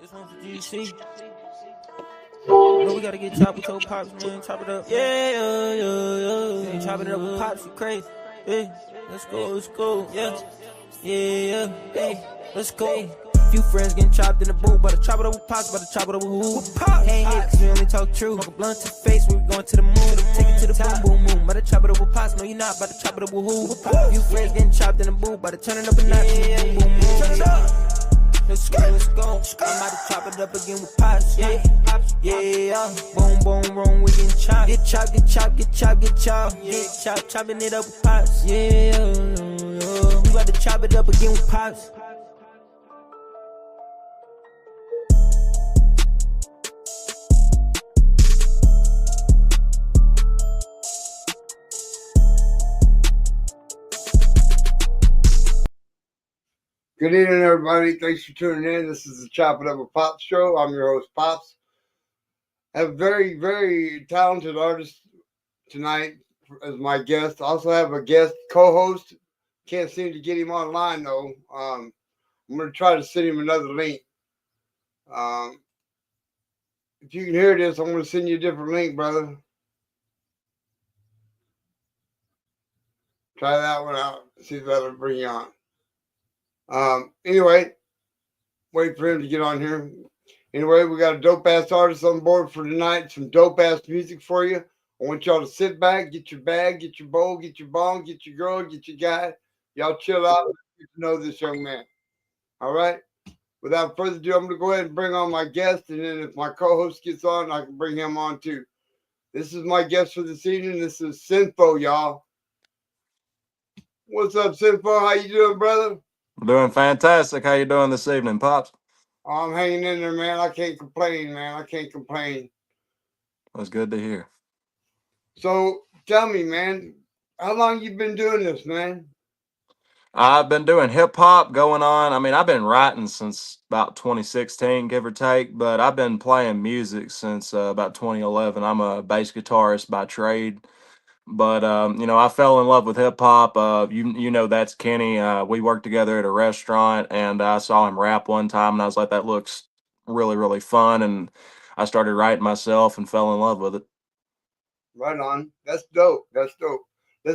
This one for GC. No, we gotta get chopped with your pops, man. Chop it up. Yeah. Chopping it up with pops, you crazy. Yeah, let's go. Yeah. Hey, let's go. Few friends getting chopped in the booth, but I chop it up with pops, but I chop it up with who? Ain't hit, cause we only talk true. Smoke a blunt to the face when we going to the moon. Take it to the boom. But I chop it up with pops, no you not, but I chop it up with who? Few friends getting chopped in the booth, but I turn it up a notch. Boom. Turn it up. Let's go. I'm about to chop it up again with pops, yeah. Boom, wrong, we getting chopped. Get chopped, chopping it up with pops, yeah. We about to chop it up again with pops. Good evening, everybody. Thanks for tuning in. This is the Chop It Up with Pops show. I'm your host, Pops. I have a very, very talented artist tonight as my guest. I also have a guest co-host. Can't seem to get him online, though. I'm going to try to send him another link. If you can hear this, I'm going to send you a different link, brother. Try that one out. See if that'll bring you on. Anyway, wait for him to get on here. Anyway, we got a dope-ass artist on board for tonight. Some dope-ass music for you. I want y'all to sit back, get your bag, get your bowl, get your bong, get your girl, get your guy. Y'all chill out and get to know this young man. All right? Without further ado, I'm going to go ahead and bring on my guest. And then if my co-host gets on, I can bring him on too. This is my guest for this evening. This is SYMPHO, y'all. What's up, SYMPHO? How you doing, brother? I'm doing fantastic. How you doing this evening, Pops? I'm hanging in there, man. I can't complain, man. I can't complain. That's good to hear. So tell me, man, how long you been doing this, man? I've been doing hip hop going on. I mean, I've been writing since about 2016, give or take, but I've been playing music since about 2011. I'm a bass guitarist by trade, but I fell in love with hip hop. You know that's Kenny. We worked together at a restaurant, and I saw him rap one time, and I was like, that looks really, really fun, and I started writing myself and fell in love with it. Right on. That's dope. Let's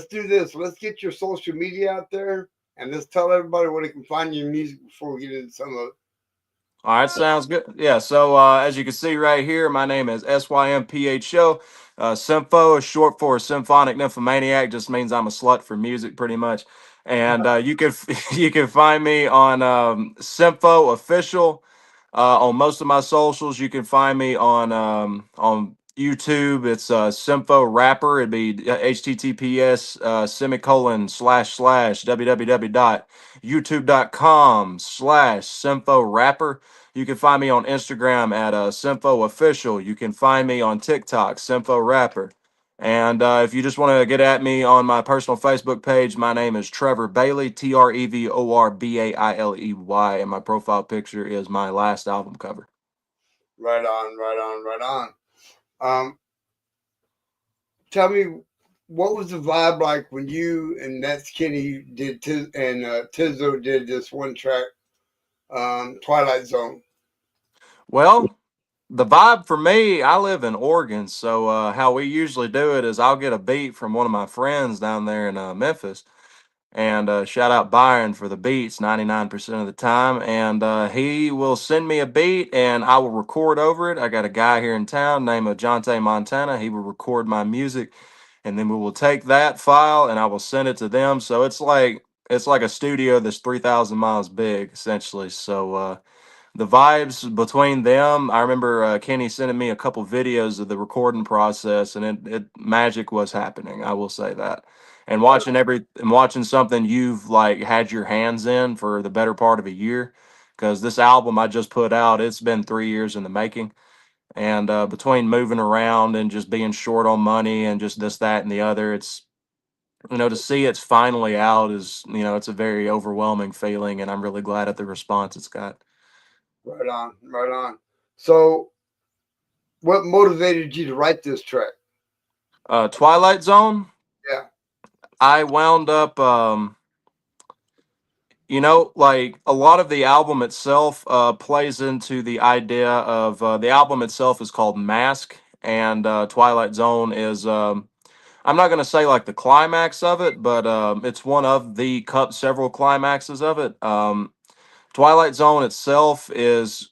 do this. Let's get your social media out there and let's tell everybody where they can find your music before we get into some of it. All right, sounds good. Yeah, so as you can see right here, my name is SYMPHO. SYMPHO is short for Symphonic Nymphomaniac, just means I'm a slut for music, pretty much. And you can you can find me on SYMPHO Official on most of my socials. You can find me on YouTube. It's SYMPHO Rapper. It'd be HTTPS semicolon slash www.youtube.com/SYMPHO Rapper. You can find me on Instagram at SYMPHO Official. You can find me on TikTok, SYMPHO Rapper. And if you just want to get at me on my personal Facebook page, my name is Trevor Bailey, TREVORBAILEY, and my profile picture is my last album cover. Right on. Tell me, what was the vibe like when you and that's Kenny did Tizzo did this one track, Twilight Zone? Well, the vibe for me, I live in Oregon, so how we usually do it is I'll get a beat from one of my friends down there in Memphis, and shout out Byron for the beats 99% of the time, and he will send me a beat and I will record over it. I got a guy here in town named Ajante Montana. He will record my music, and then we will take that file and I will send it to them. So it's like a studio that's 3,000 miles big, essentially. So the vibes between them, I remember Kenny sending me a couple videos of the recording process, and it magic was happening. I will say that. And watching something you've like had your hands in for the better part of a year, because this album I just put out, it's been 3 years in the making. And between moving around and just being short on money and just this, that, and the other, it's to see it's finally out is it's a very overwhelming feeling, and I'm really glad at the response it's got. Right on. So, what motivated you to write this track? Twilight Zone. Yeah. I wound up You know, like a lot of the album itself plays into the idea of the album itself is called Mask, and Twilight Zone is, I'm not going to say like the climax of it, but it's one of the several climaxes of it. Twilight Zone itself is,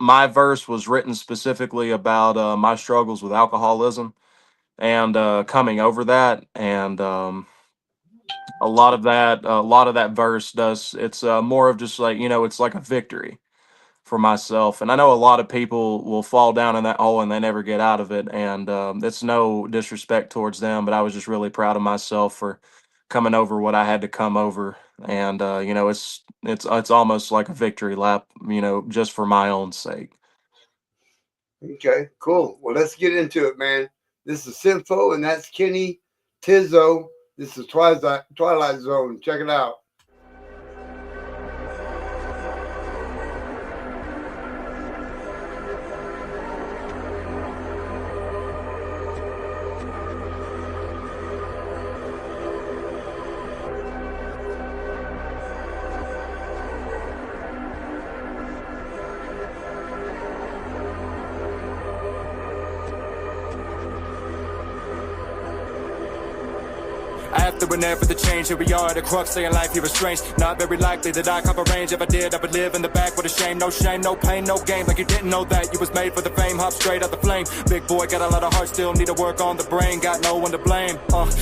my verse was written specifically about my struggles with alcoholism and coming over that. And a lot of that verse does, it's more of just like, you know, it's like a victory for myself. And I know a lot of people will fall down in that hole and they never get out of it. And it's no disrespect towards them, but I was just really proud of myself for coming over what I had to come over. And you know, it's almost like a victory lap, you know, just for my own sake. Okay, cool. Well, let's get into it, man. This is SYMPHO, and that's Kenny Tizzo. This is Twilight Zone. Check it out. After an effort to change, here we are at a crux, saying life here is strange. Not very likely that I cop a range. If I did, I would live in the back with a shame, no pain, no gain. Like you didn't know that you was made for the fame, hop straight out the flame. Big boy, got a lot of heart, still need to work on the brain. Got no one to blame.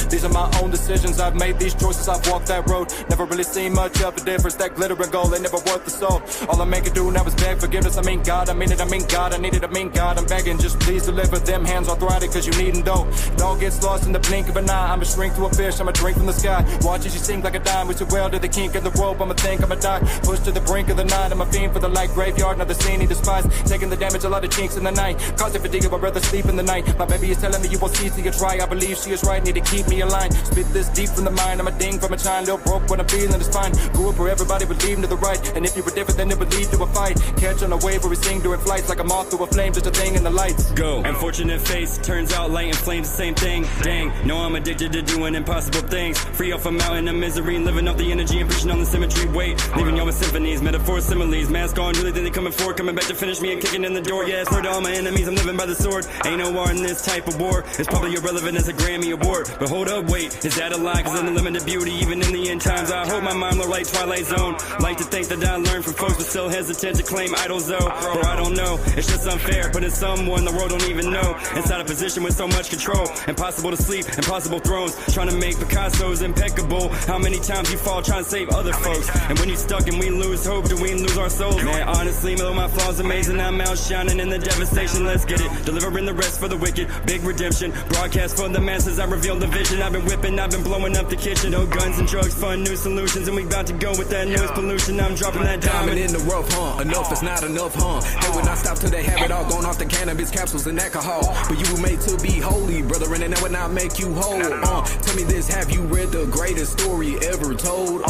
These are my own decisions. I've made these choices, I've walked that road. Never really seen much of a difference. That glitter and gold, they never worth the soul. All I make it do now is beg forgiveness. I mean God, I mean it, I mean God, I need it, I mean God. I'm begging, just please deliver them hands arthritic, cause you needin' dough. It all gets lost in the blink of an eye. I'm a shrink to a fish, I'm a drink from the sky. Watch as you sink like a dime. We too well to the kink of the rope. I'ma think I'ma die. Push to the brink of the night. I'm a fiend for the light graveyard. Another scene he despise. Taking the damage, a lot of chinks in the night. Causing fatigue, I'd rather sleep in the night. My baby is telling me you won't cease till you try. I believe she is right. Need to keep me aligned. Spit this deep from the mind. I'm a ding from a chine. Little broke when I'm feeling is fine. Grew up where everybody would leave to the right. And if you were different, then it would lead to a fight. Catch on a wave where we sing during flights. Like a moth through a flame. Just a thing in the lights. Go. Unfortunate face. Turns out light and flames the same thing. Dang. No, I'm addicted to doing impossible things. Free off a mountain of misery. Living off the energy and preaching on the symmetry. Wait, leaving y'all with symphonies, metaphors, similes. Mask on, really think they coming forward, coming back to finish me and kicking in the door. Yeah, it's murder all my enemies, I'm living by the sword. Ain't no war in this type of war. It's probably irrelevant as a Grammy award. But hold up, wait, is that a lie? Cause unlimited beauty, even in the end times. I hope my mind look like Twilight Zone. Like to think that I learned from folks, but still hesitant to claim idols though. Or I don't know, it's just unfair. Putting someone the world don't even know. Inside a position with so much control. Impossible to sleep, impossible thrones. Trying to make Picasso's impeccable. How many times you fall trying to save other folks? And when you stuck and we lose hope, do we lose our souls? Man, honestly, though my flaws amazing, I'm out shining in the devastation. Let's get it, delivering the rest for the wicked. Big redemption, broadcast for the masses. I reveal the vision. I've been whipping, I've been blowing up the kitchen. No guns and drugs, fun new solutions, and we about to go with that noise pollution. I'm dropping that diamond in the rough, huh? Enough is not enough, huh? They would not stop till they have it all gone off the cannabis capsules and alcohol. But you were made to be holy, brother, and that would not make you whole. Tell me this, have you read the greatest story ever told?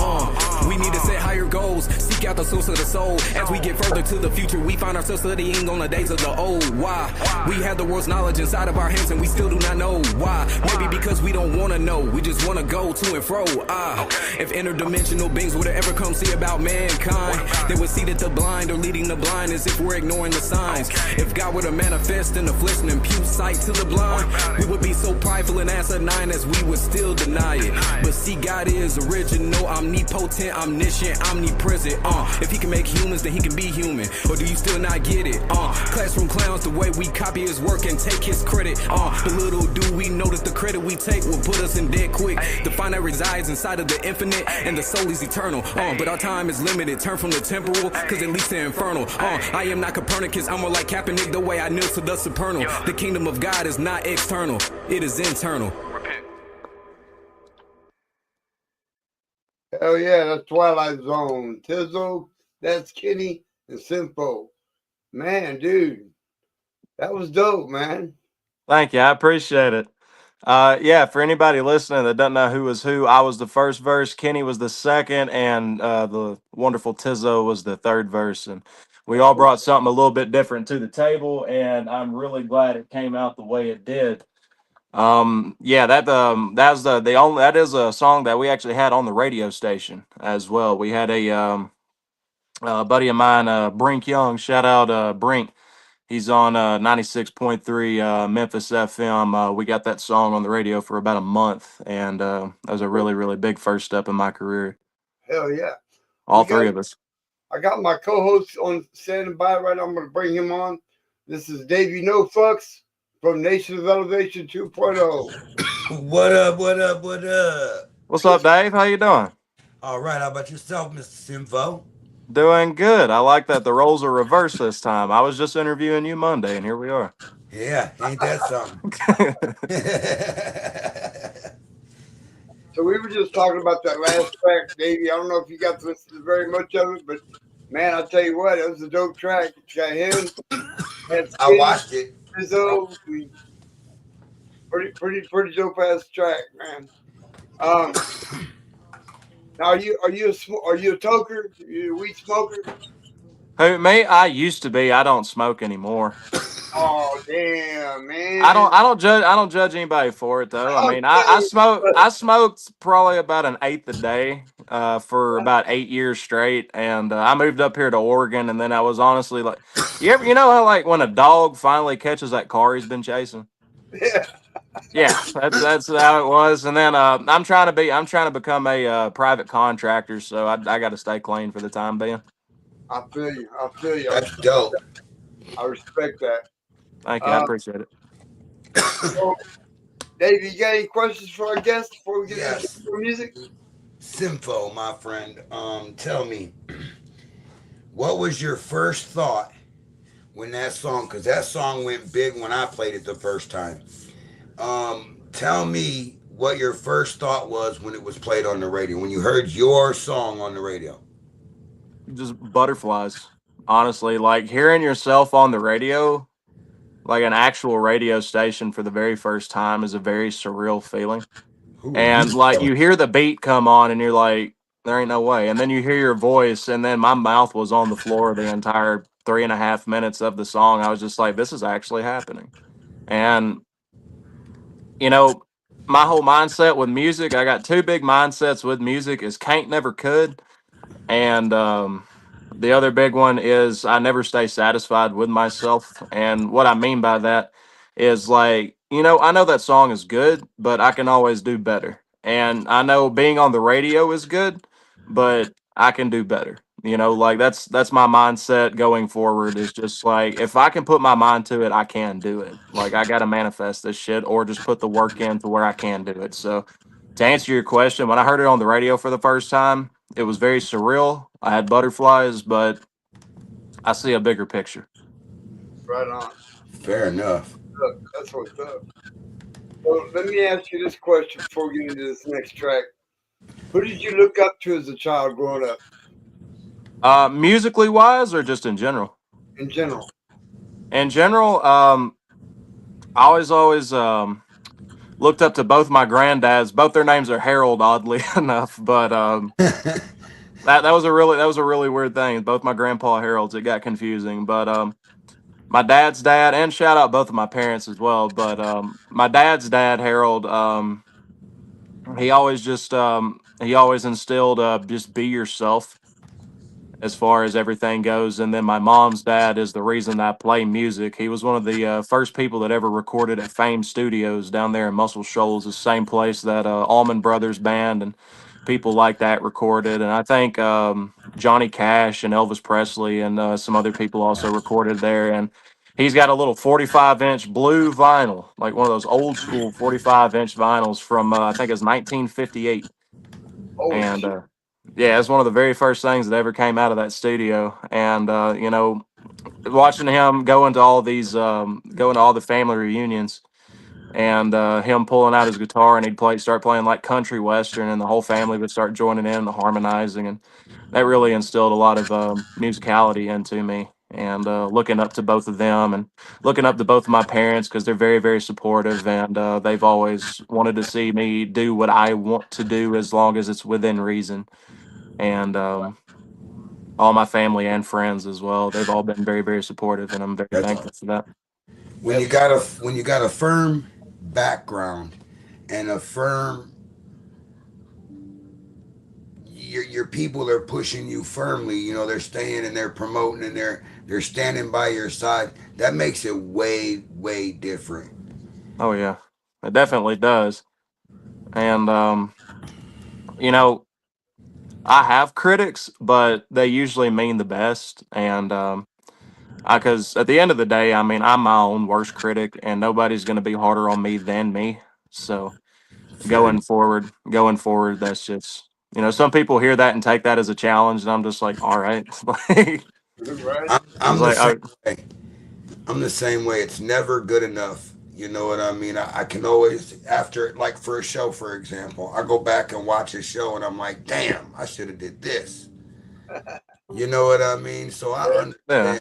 We need to set higher goals, seek out the source of the soul. As we get further to the future, we find ourselves studying on the days of the old. Why? We have the world's knowledge inside of our hands and we still do not know why. Maybe because we don't want to know, we just want to go to and fro. If interdimensional beings would ever come see about mankind, they would see that the blind are leading the blind as if we're ignoring the signs. If God were to manifest in the flesh and impute sight to the blind, we would be so prideful and asinine as we would still deny it. But see, God is original, omnipotent, omniscient, omnipresent. If he can make humans, then he can be human. Or do you still not get it? Classroom clowns, the way we copy his work and take his credit. But little do we know that the credit we take will put us in debt quick. The finite resides inside of the infinite, and the soul is eternal. But our time is limited. Turn from the temporal, cause it leads to infernal. I am not Copernicus, I'm more like Kaepernick, the way I kneel to the supernal. The kingdom of God is not external, it is internal. Hell yeah, that's Twilight Zone. Tizzo, that's Kenny, and SYMPHO. Man, dude, that was dope, man. Thank you. I appreciate it. Yeah, for anybody listening that doesn't know who was who, I was the first verse, Kenny was the second, and the wonderful Tizzo was the third verse. And we all brought something a little bit different to the table, and I'm really glad it came out the way it did. Yeah, that's the only that is a song that we actually had on the radio station as well. We had a buddy of mine, Brink Young. Shout out, Brink. He's on 96.3 Memphis FM. We got that song on the radio for about a month, and that was a really, really big first step in my career. Hell yeah. All We three got of us. I got my co-host on standing by right now. I'm gonna bring him on. This is Davey No Fucks from Nation of Elevation 2.0. What up, what up, what up? What's up, Dave? How you doing? All right, how about yourself, Mr. SYMPHO? Doing good. I like that the roles are reversed this time. I was just interviewing you Monday, and here we are. Yeah, ain't that something? So we were just talking about that last track, Davey. I don't know if you got to listen to very much of it, but man, I'll tell you what, it was a dope track. It's got him. I watched it. So pretty dope ass track, man. Now are you a toker? Are you a weed smoker? Who, me? I used to be. I don't smoke anymore. Oh damn, man! I don't judge anybody for it though. I mean, I smoked probably about an eighth a day for about 8 years straight, and I moved up here to Oregon, and then I was honestly like, you know how like when a dog finally catches that car he's been chasing. Yeah, that's how it was. And then I'm trying to become a private contractor, so I got to stay clean for the time being. I feel you. That's dope. I respect that. Thank you. I appreciate it. So, Dave, you got any questions for our guest before we get into music? SYMPHO, my friend. Tell me, what was your first thought when that song? Because that song went big when I played it the first time. Tell me what your first thought was when it was played on the radio. When you heard your song on the radio. Just butterflies. Honestly, like hearing yourself on the radio, like an actual radio station for the very first time, is a very surreal feeling. And like you hear the beat come on and you're like, there ain't no way. And then you hear your voice, and then my mouth was on the floor the entire 3.5 minutes of the song. I was just like, this is actually happening. And you know, my whole mindset with music, I got two big mindsets with music is can't never could. And the other big one is I never stay satisfied with myself. And what I mean by that is like, I know that song is good, but I can always do better. And I know being on the radio is good, but I can do better. Like that's my mindset going forward, is just like if I can put my mind to it, I can do it. Like I got to manifest this shit or just put the work in to where I can do it. So to answer your question, when I heard it on the radio for the first time, it was very surreal. I had butterflies, but I see a bigger picture. Right on. Fair enough. Look, that's what's up. So let me ask you this question before we get into this next track. Who did you look up to as a child growing up? Musically wise, or just in general? In general. In general, I always looked up to both my granddads. Both their names are Harold, oddly enough, but that was a really weird thing. Both my grandpa Harolds, it got confusing. But my dad's dad, and shout out both of my parents as well. But my dad's dad, Harold, he always instilled just be yourself as far as everything goes. And then my mom's dad is the reason I play music. He was one of the first people that ever recorded at Fame Studios down there in Muscle Shoals, the same place that Allman Brothers Band and people like that recorded. And I think Johnny Cash and Elvis Presley and some other people also recorded there. And he's got a little 45-inch blue vinyl, like one of those old school 45-inch vinyls from I think it's 1958. Oh, And yeah, it's one of the very first things that ever came out of that studio. And watching him go into all the family reunions, and him pulling out his guitar, and he'd start playing like country western, and the whole family would start joining in the harmonizing, and that really instilled a lot of musicality into me. And looking up to both of them, and looking up to both of my parents, because they're very, very supportive, and they've always wanted to see me do what I want to do as long as it's within reason. And all my family and friends as well, they've all been very, very supportive, and I'm very thankful for that. When you got a firm background and a firm, your people are pushing you firmly. You know, they're staying and they're promoting and they're standing by your side. That makes it way different. Oh yeah, it definitely does. And you know, I have critics, but they usually mean the best. And because at the end of the day, I mean, I'm my own worst critic, and nobody's going to be harder on me than me. So Fair. going forward, that's just, some people hear that and take that as a challenge, and I'm just like, all right, like, Right. I'm it's the like, same way. I'm the same way. It's never good enough. You know what I mean? I can always, after, like for a show, for example, I go back and watch a show and I'm like, damn, I should have did this. You know what I mean? So I yeah, understand.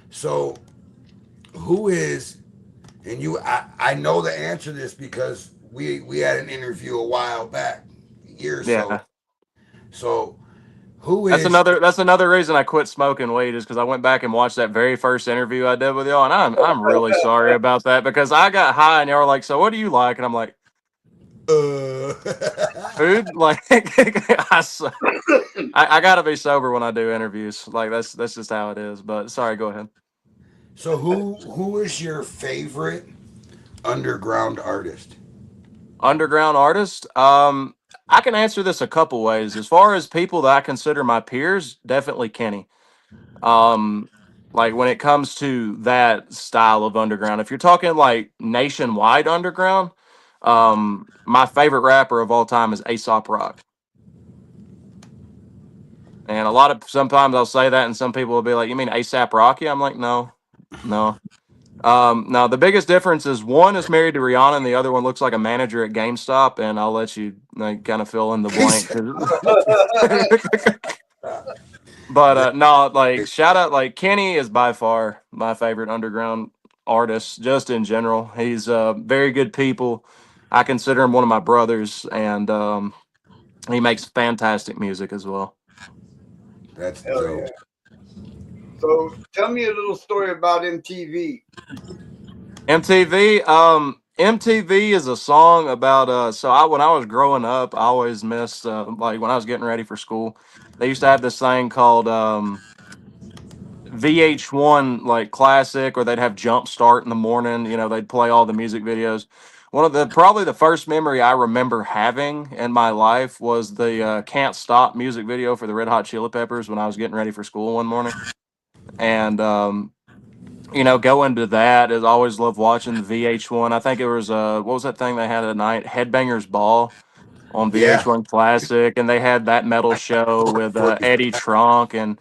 So who is, and I know the answer to this because we had an interview a while back, a year or so. yeah. So who That's is, another reason I quit smoking weed is because I went back and watched that very first interview I did with y'all, and I'm really sorry about that because I got high and y'all were like, "So what do you like?" And I'm like, uh, "Food." Like, I gotta be sober when I do interviews. Like that's just how it is. But sorry, go ahead. so who is your favorite underground artist? Underground artist. I can answer this a couple ways. As far as people that I consider my peers, definitely Kenny. Um, like when it comes to that style of underground, if you're talking like nationwide underground, my favorite rapper of all time is Aesop Rock. And sometimes I'll say that, and some people will be like, "You mean ASAP Rocky?" I'm like, "No, no." Now the biggest difference is one is married to Rihanna, and the other one looks like a manager at GameStop. And I'll let you like, kind of fill in the He blank. said, But that, no, like shout out, like Kenny is by far my favorite underground artist, just in general. He's very good people. I consider him one of my brothers, and he makes fantastic music as well. that's Hell dope. yeah. So tell me a little story about MTV. MTV is a song about when I was growing up, I always missed like when I was getting ready for school. They used to have this thing called VH1 like classic, or they'd have Jump Start in the morning. They'd play all the music videos. One of the probably the first memory I remember having in my life was the Can't Stop music video for the Red Hot Chili Peppers when I was getting ready for school one morning. And going to that is I always loved watching the VH1. I think it was what was that thing they had at night? Headbangers Ball on Yeah. VH1 Classic, and they had that metal I show got with for you. Eddie Trunk, and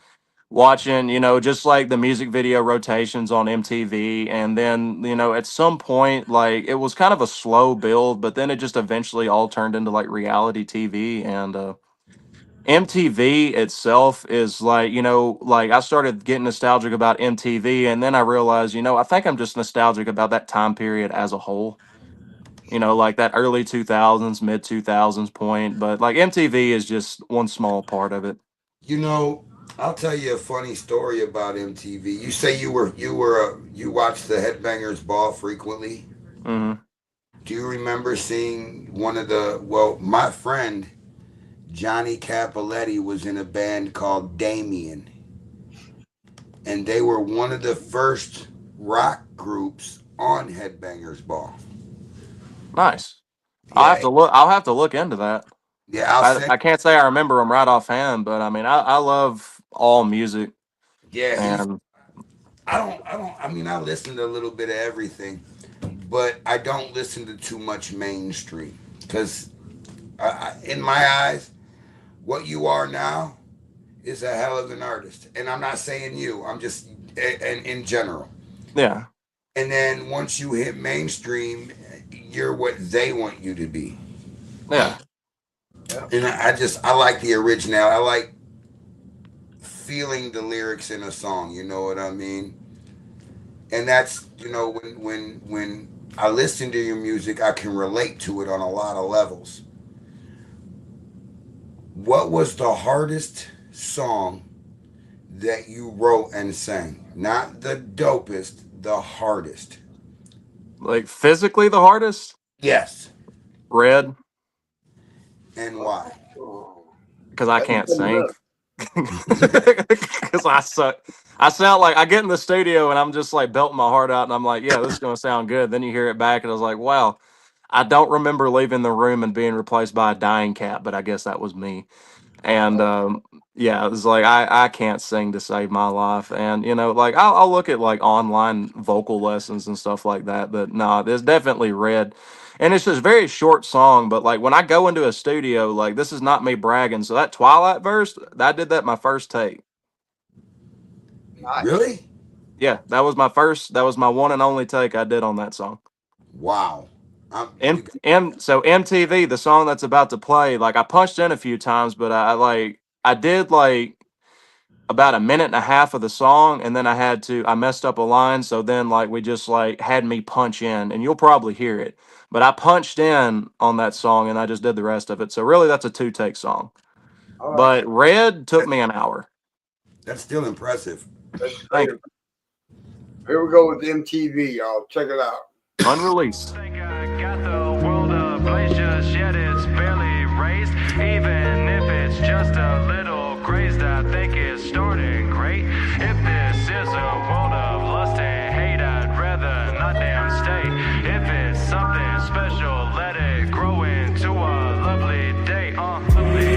watching, just like the music video rotations on MTV. And then, at some point, like it was kind of a slow build, but then it just eventually all turned into like reality TV. And MTV itself is like, like I started getting nostalgic about MTV, and then I realized, I think I'm just nostalgic about that time period as a whole. Like that early 2000s, mid 2000s point, but like MTV is just one small part of it. You know, I'll tell you a funny story about MTV. You say you watched the Headbangers Ball frequently. Hmm. Do you remember seeing well, my friend Johnny Capoletti was in a band called Damien, and they were one of the first rock groups on Headbangers Ball. Nice. Yeah, I'll have to look into that. yeah, I'll I, send. I can't say I remember them right offhand, but I mean, I love all music. Yeah, And I mean, I listen to a little bit of everything, but I don't listen to too much mainstream because, in my eyes, what you are now is a hell of an artist. And I'm not saying you, I'm just in general. yeah, And then once you hit mainstream, you're what they want you to be. yeah, And I like the original. I like feeling the lyrics in a song. You know what I mean? And that's, when I listen to your music, I can relate to it on a lot of levels. What was the hardest song that you wrote and sang? Not the dopest, the hardest. Like physically the hardest? Yes. Red, And why? because I That's can't good sing. enough. Because I suck. I sound like I get in the studio and I'm just like belting my heart out and I'm like, yeah, this is gonna sound good. Then you hear it back and I was like, wow, I don't remember leaving the room and being replaced by a dying cat, but I guess that was me. And yeah, it was like I can't sing to save my life. And you know, like I'll look at like online vocal lessons and stuff like that, but no, there's definitely Red. And it's just very short song, but like when I go into a studio, like this is not me bragging. So that Twilight verse, I did that my first take. Nice. Really? Yeah, that was my first. That was my one and only take I did on that song. Wow. And so MTV, the song that's about to play, like I punched in a few times, but I did like about a minute and a half of the song, and then I messed up a line, so then like we just like had me punch in, and you'll probably hear it. But I punched in on that song, and I just did the rest of it. So really, that's a two take song. All right. But Red took me an hour. That's still impressive. Thank you. Here we go with MTV, y'all. Check it out. Unreleased. Got the world ablaze just yet it's barely raised. Even if it's just a little grazed, I think it's starting great. If this is a world of lust and hate, I'd rather not damn stay. If it's something special, let it grow into a lovely day.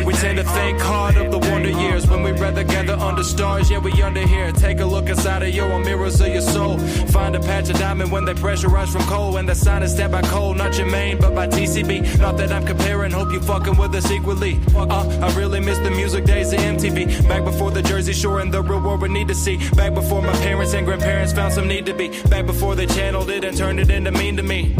We tend to think hard of the wonder years when we rather gather under stars. Yeah, we under here. Take a look inside of your mirrors of your soul. Find a patch of diamond when they pressurize from coal. And the sign is stamped by coal, not your main, but by TCB. Not that I'm comparing, hope you fucking with us equally. I really miss the music days of MTV. Back before the Jersey Shore and the real world would need to see. Back before my parents and grandparents found some need to be. Back before they channeled it and turned it into mean to me.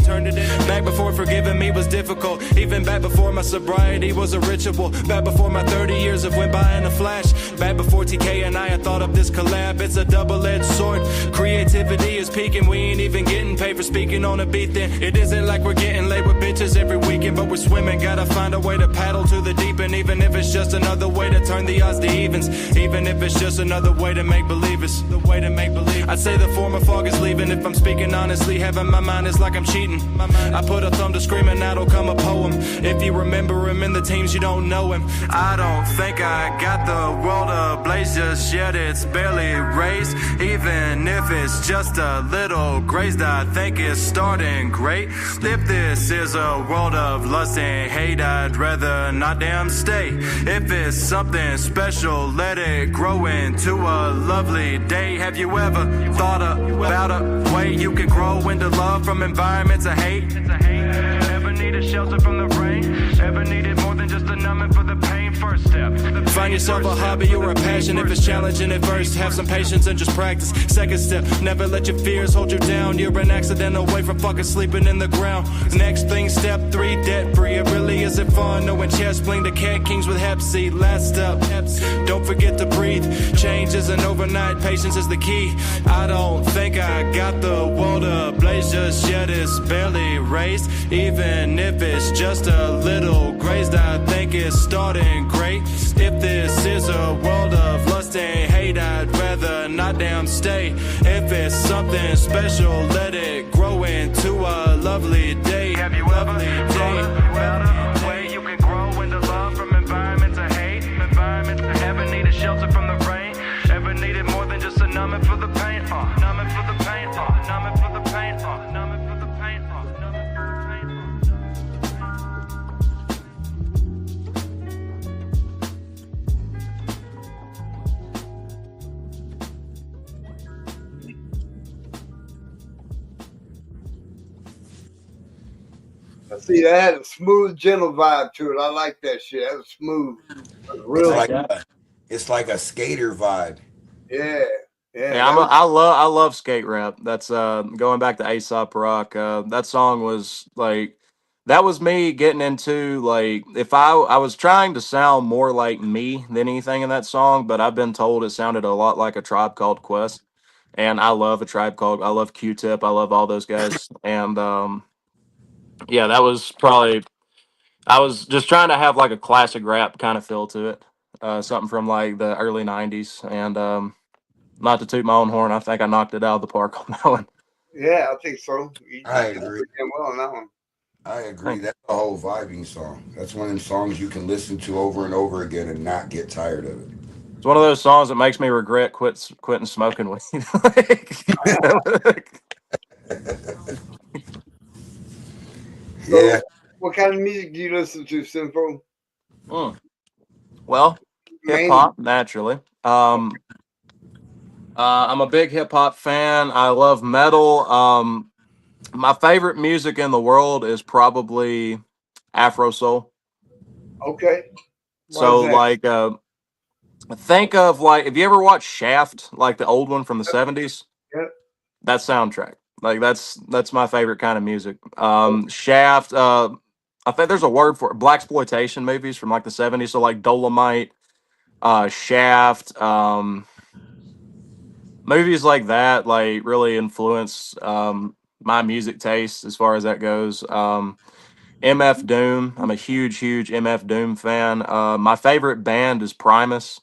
Back before forgiving me was difficult. Even back before my sobriety was a ritual. Back before my 30 years have went by in a flash. Back before TK and I had thought of this collab. It's a double-edged sword. Creativity is peaking. We ain't even getting paid for speaking on a beat then. It isn't like we're getting laid with bitches every weekend, but we're swimming. Gotta find a way to paddle to the deep end. Even if it's just another way to turn the odds to evens. Even if it's just another way to make believers. The way to make believe. I'd say the form of fog is leaving. If I'm speaking honestly, having my mind is like I'm cheating. I put a thumb to screaming, that'll come a poem. If you remember him in the teams, you don't know him. I don't think I got the world ablaze just yet, it's barely raised. Even if it's just a little grazed, I think it's starting great. If this is a world of lust and hate, I'd rather not damn stay. If it's something special, let it grow into a lovely day. Have you ever thought about a way you can grow into love from environments of hate? Ever needed shelter from the rain? Ever needed more than just a numbing for the pain? First step. Find yourself a hobby or a passion. If it's challenging at first, have some patience and just practice. Second step, never let your fears hold you down. You're an accident away from fucking sleeping in the ground. Next thing, step 3, debt free. It really isn't fun knowing chest bling the cat kings with hep seed. Last step, don't forget to breathe. Change isn't overnight, patience is the key. I don't think I got the world ablaze just yet, it's barely raised. Even if it's just a little grazed, I think it's starting great. If this is a world of lust and hate, I'd rather not damn stay. If it's something special, let it grow into a lovely day. Have you ever thought about a way you can grow into love from environments of hate? Ever needed shelter from the rain? Ever needed more than just a numbing for the pain? Numbing for the pain. Numbing for the pain. Numbing for the pain. Numbing for the pain. I see that had a smooth, gentle vibe to it. I like that shit. That was smooth. That was real. It's like a skater vibe. Yeah. Yeah. Yeah, I love skate rap. That's going back to Aesop Rock. That song was like that was me getting into like if I was trying to sound more like me than anything in that song, but I've been told it sounded a lot like a Tribe Called Quest, and I love I love Q-Tip, I love all those guys, and yeah, that was probably I was just trying to have like a classic rap kind of feel to it, something from like the early '90s, and not to toot my own horn, I think I knocked it out of the park on that one. Yeah, I think so. I You did agree. pretty damn well on that one. I agree. Thank you. That's a whole vibing song. That's one of them songs you can listen to over and over again and not get tired of it. It's one of those songs that makes me regret quitting smoking weed. Like, Yeah. So, what kind of music do you listen to, SYMPHO? mm. Well, hip Mainly. hop naturally. I'm a big hip hop fan. I love metal. My favorite music in the world is probably Afro soul. Okay. Why is So that? like think of like if you ever watched Shaft, like the old one from the 70s, Yeah. that soundtrack. Like that's my favorite kind of music. Shaft, I think there's a word for it, black exploitation movies from like the 70s, so like Dolomite, Shaft, movies like that like really influence my music taste as far as that goes. MF Doom. I'm a huge MF Doom fan. My favorite band is Primus.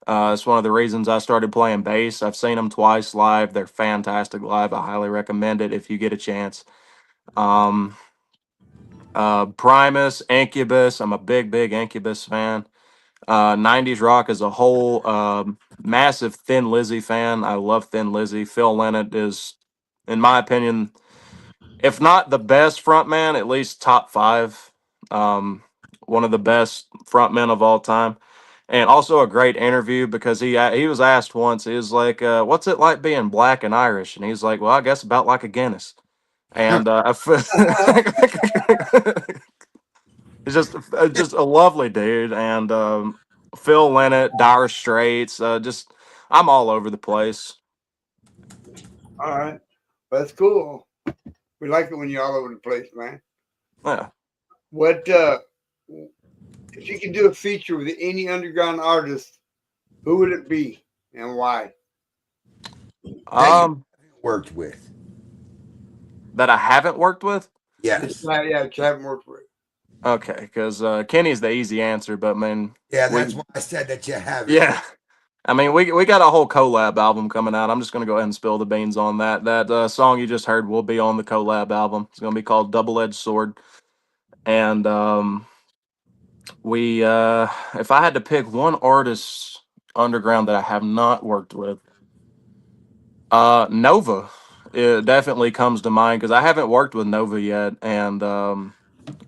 It's one of the reasons I started playing bass. I've seen them twice live. They're fantastic live. I highly recommend it if you get a chance. Um, Primus, Incubus. I'm a big Incubus fan. 90s rock as a whole. Massive Thin Lizzy fan. I love Thin Lizzy. Phil Lynott is, in my opinion, if not the best frontman, at least top five. Um, One of the best frontmen of all time, and also a great interview because he was asked once. He was like, "What's it like being black and Irish?" And he's like, "Well, I guess about like a Guinness." And he's just a lovely dude, and Phil Lynott, Dire Straits, just I'm all over the place. All right. That's cool. We like it when you're all over the place, man. Yeah. What if you could do a feature with any underground artist, who would it be and why? That you Um, worked with. that I haven't worked with. Yes. Yeah, you haven't worked with. Okay, because Kenny's the easy answer, but man, Yeah, that's we why I said that you haven't. yeah, I mean we got a whole collab album coming out. I'm just gonna go ahead and spill the beans on that. That song you just heard will be on the collab album. It's gonna be called Double Edged Sword, and we if I had to pick one artist underground that I have not worked with, Nova, it definitely comes to mind because I haven't worked with Nova yet, and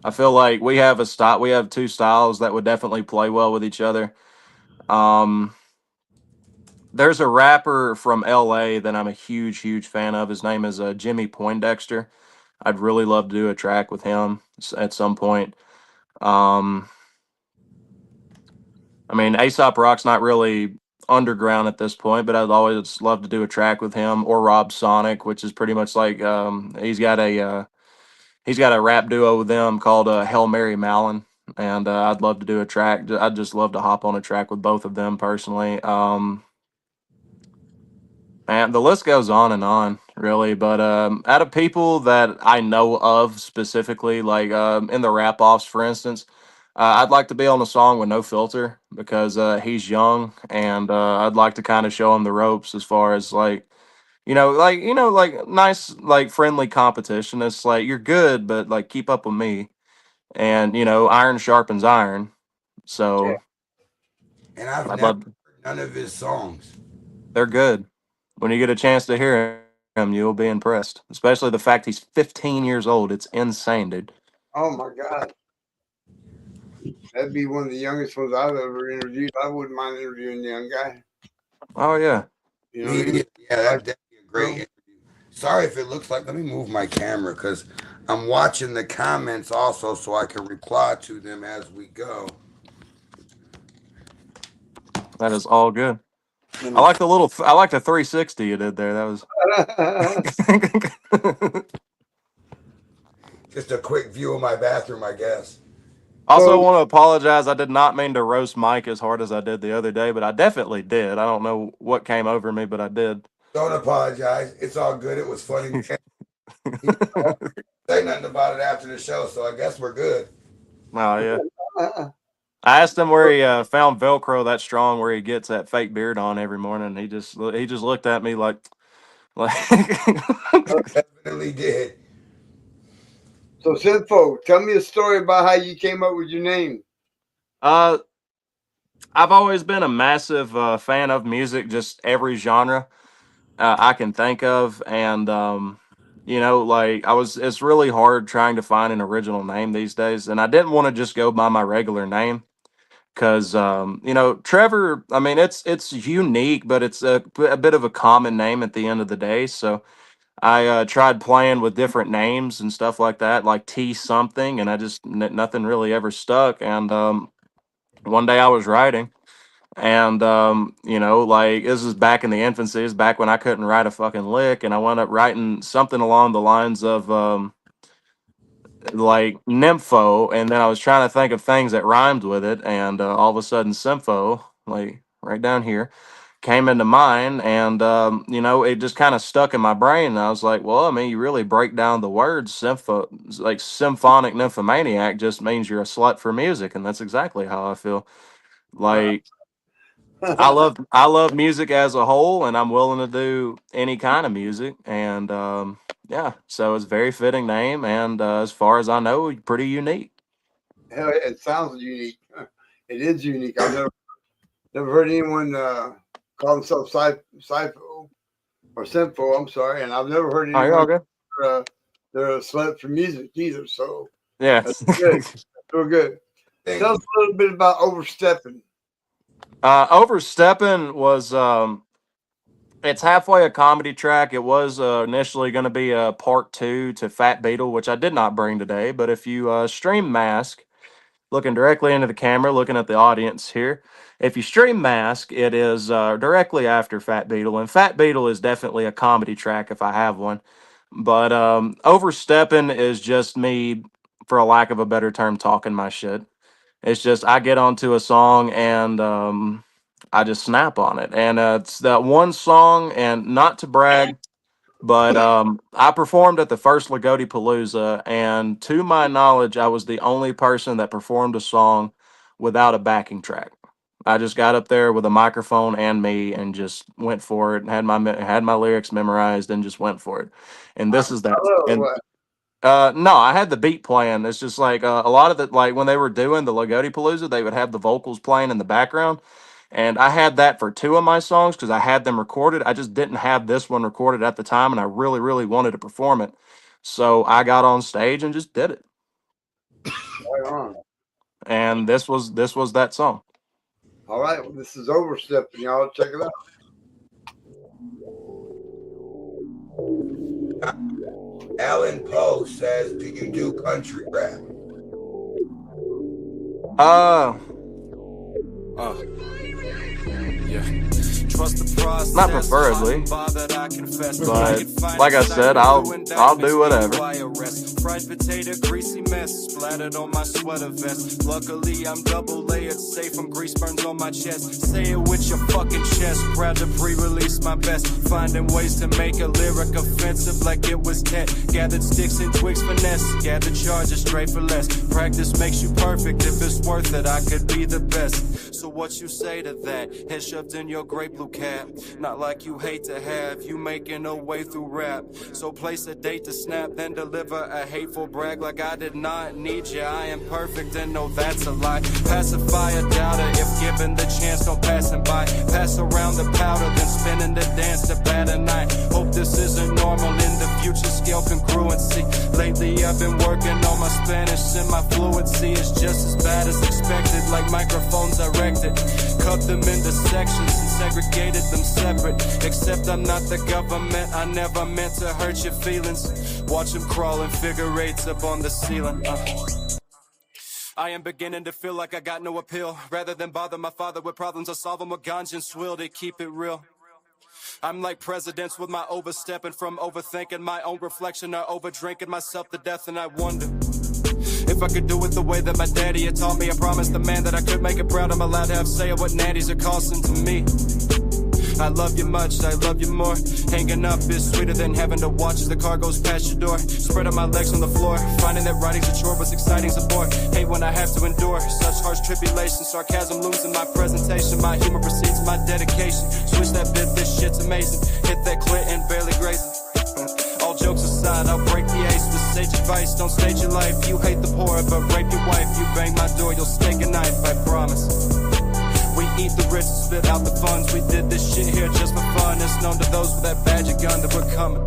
I feel like we have a style. We have two styles that would definitely play well with each other. Um, there's a rapper from LA that I'm a huge fan of. His name is Jimmy Poindexter. I'd really love to do a track with him at some point. Um, I mean, Aesop Rock's not really underground at this point, but I'd always love to do a track with him or Rob Sonic, which is pretty much like he's got a rap duo with them called Hail Mary Mallon, and I'd love to do a track. I'd just love to hop on a track with both of them personally. And the list goes on and on, really. But out of people that I know of specifically, like in the rap offs, for instance, I'd like to be on a song with No Filter because he's young, and I'd like to kind of show him the ropes as far as like like nice, like friendly competition. It's like you're good, but like keep up with me, and iron sharpens iron. Yeah. So And I've I'd never love. heard none of his songs. They're good. When you get a chance to hear him, you'll be impressed. Especially the fact he's 15 years old. It's insane, dude. Oh my God. That'd be one of the youngest ones I've ever interviewed. I wouldn't mind interviewing the young guy. Oh yeah. You know what I Me, mean? yeah, Like, that'd be a great interview. Sorry if it looks like. Let me move my camera because I'm watching the comments also, so I can reply to them as we go. That is all good. Let I me like I like the 360 you did there. That was just a quick view of my bathroom, I guess. Also so want to apologize. I did not mean to roast Mike as hard as I did the other day, but I definitely did. I don't know what came over me, but I did. Don't apologize. It's all good. It was funny. You know, say nothing about it after the show, so I guess we're good. Oh yeah. I asked him where he found Velcro that strong, where he gets that fake beard on every morning. He just looked at me Like, Definitely did. So, SYMPHO, tell me a story about how you came up with your name. uh, I've always been a massive fan of music, just every genre I can think of, and like it's really hard trying to find an original name these days, and I didn't want to just go by my regular name because Trevor. I mean, it's unique, but it's a bit of a common name at the end of the day. So I tried playing with different names and stuff like that, like T something, and I just nothing really ever stuck. And one day I was writing. And like this is back in the infancy, it's back when I couldn't write a fucking lick, and I wound up writing something along the lines of like nympho, and then I was trying to think of things that rhymed with it, and all of a sudden sympho, like right down here, came into mind, and it just kind of stuck in my brain. And I was like, well, I mean, you really break down the words, sympho, like symphonic nymphomaniac just means you're a slut for music, and that's exactly how I feel. Like I love music as a whole, and I'm willing to do any kind of music. And yeah, so it's a very fitting name, and as far as I know, pretty unique. Hell, it sounds unique. It is unique. I've never heard anyone call themselves SYMPHO or SYMPHO. I'm sorry, and I've never heard Oh, you're all anyone good. they're a slut for music either. So Yeah, that's good. That's real good. Tell us a little bit about overstepping. Overstepping was it's halfway a comedy track. It was initially going to be a part 2 to Fat Beetle, which I did not bring today. But if you stream Mask, looking directly into the camera, looking at the audience here. If you stream Mask, it is directly after Fat Beetle, and Fat Beetle is definitely a comedy track if I have one. But Overstepping is just me, for a lack of a better term, talking my shit. It's just I get onto a song and I just snap on it, and it's that one song. And not to brag, but I performed at the first Lagodi Palooza, and to my knowledge, I was the only person that performed a song without a backing track. I just got up there with a microphone and me, and just went for it. And had my lyrics memorized, and just went for it. And this is that. And no, I had the beat playing. It's just like a lot of the like when they were doing the Lagodi Palooza, they would have the vocals playing in the background. And I had that for 2 of my songs because I had them recorded. I just didn't have this one recorded at the time, and I really, really wanted to perform it. So I got on stage and just did it. Right on. And this was that song. All right, well, this is Overstepping, y'all. Check it out. Alan Poe says, "Do you do country rap?" Yeah. Trust the process. Not preferably, but like I said, I'll do whatever. Fried potato, greasy mess splattered on my sweater vest. Luckily, I'm double layered, safe from grease burns on my chest. Say it with your fucking chest. Proud to pre-release my best. Finding ways to make a lyric offensive like it was Tet. Gathered sticks and twigs finesse. Gathered charges straight for less. Practice makes you perfect. If it's worth it, I could be the best. So what you say to that? Head shoved in your gray blue cap. Not like you hate to have you making a way through rap. So place a date to snap, then deliver a hateful brag like I did not need you. I am perfect and no, that's a lie. Pacify a doubter if given the chance, no passing by. Pass around the powder, then spinning the dance to bat a night. Hope this isn't normal in the future, scale congruency. Lately I've been working on my Spanish and my fluency is just as bad as expected, like microphones directed. Cut them into sections and segregated them separate. Except I'm not the government, I never meant to hurt your feelings. Watch them crawl in figure eights up on the ceiling. I am beginning to feel like I got no appeal. Rather than bother my father with problems, I solve them with ganja and swill to keep it real. I'm like presidents with my overstepping, from overthinking my own reflection or over drinking myself to death, and I wonder if I could do it the way that my daddy had taught me. I promised the man that I could make it proud. I'm allowed to have say of what natties are costing to me. I love you much, I love you more. Hanging up is sweeter than having to watch as the car goes past your door. Spread out my legs on the floor, finding that writing's a chore was exciting as a bore. Hate when I have to endure such harsh tribulation. Sarcasm looms in my presentation. My humor precedes my dedication. Switch that bit, this shit's amazing. Hit that clit and barely graze advice, don't state your life. You hate the poor, but rape your wife. You bang my door, you'll stake a knife, I promise. We eat the rich, spit out the funds. We did this shit here just for fun. It's known to those with that badge of gun that we're coming.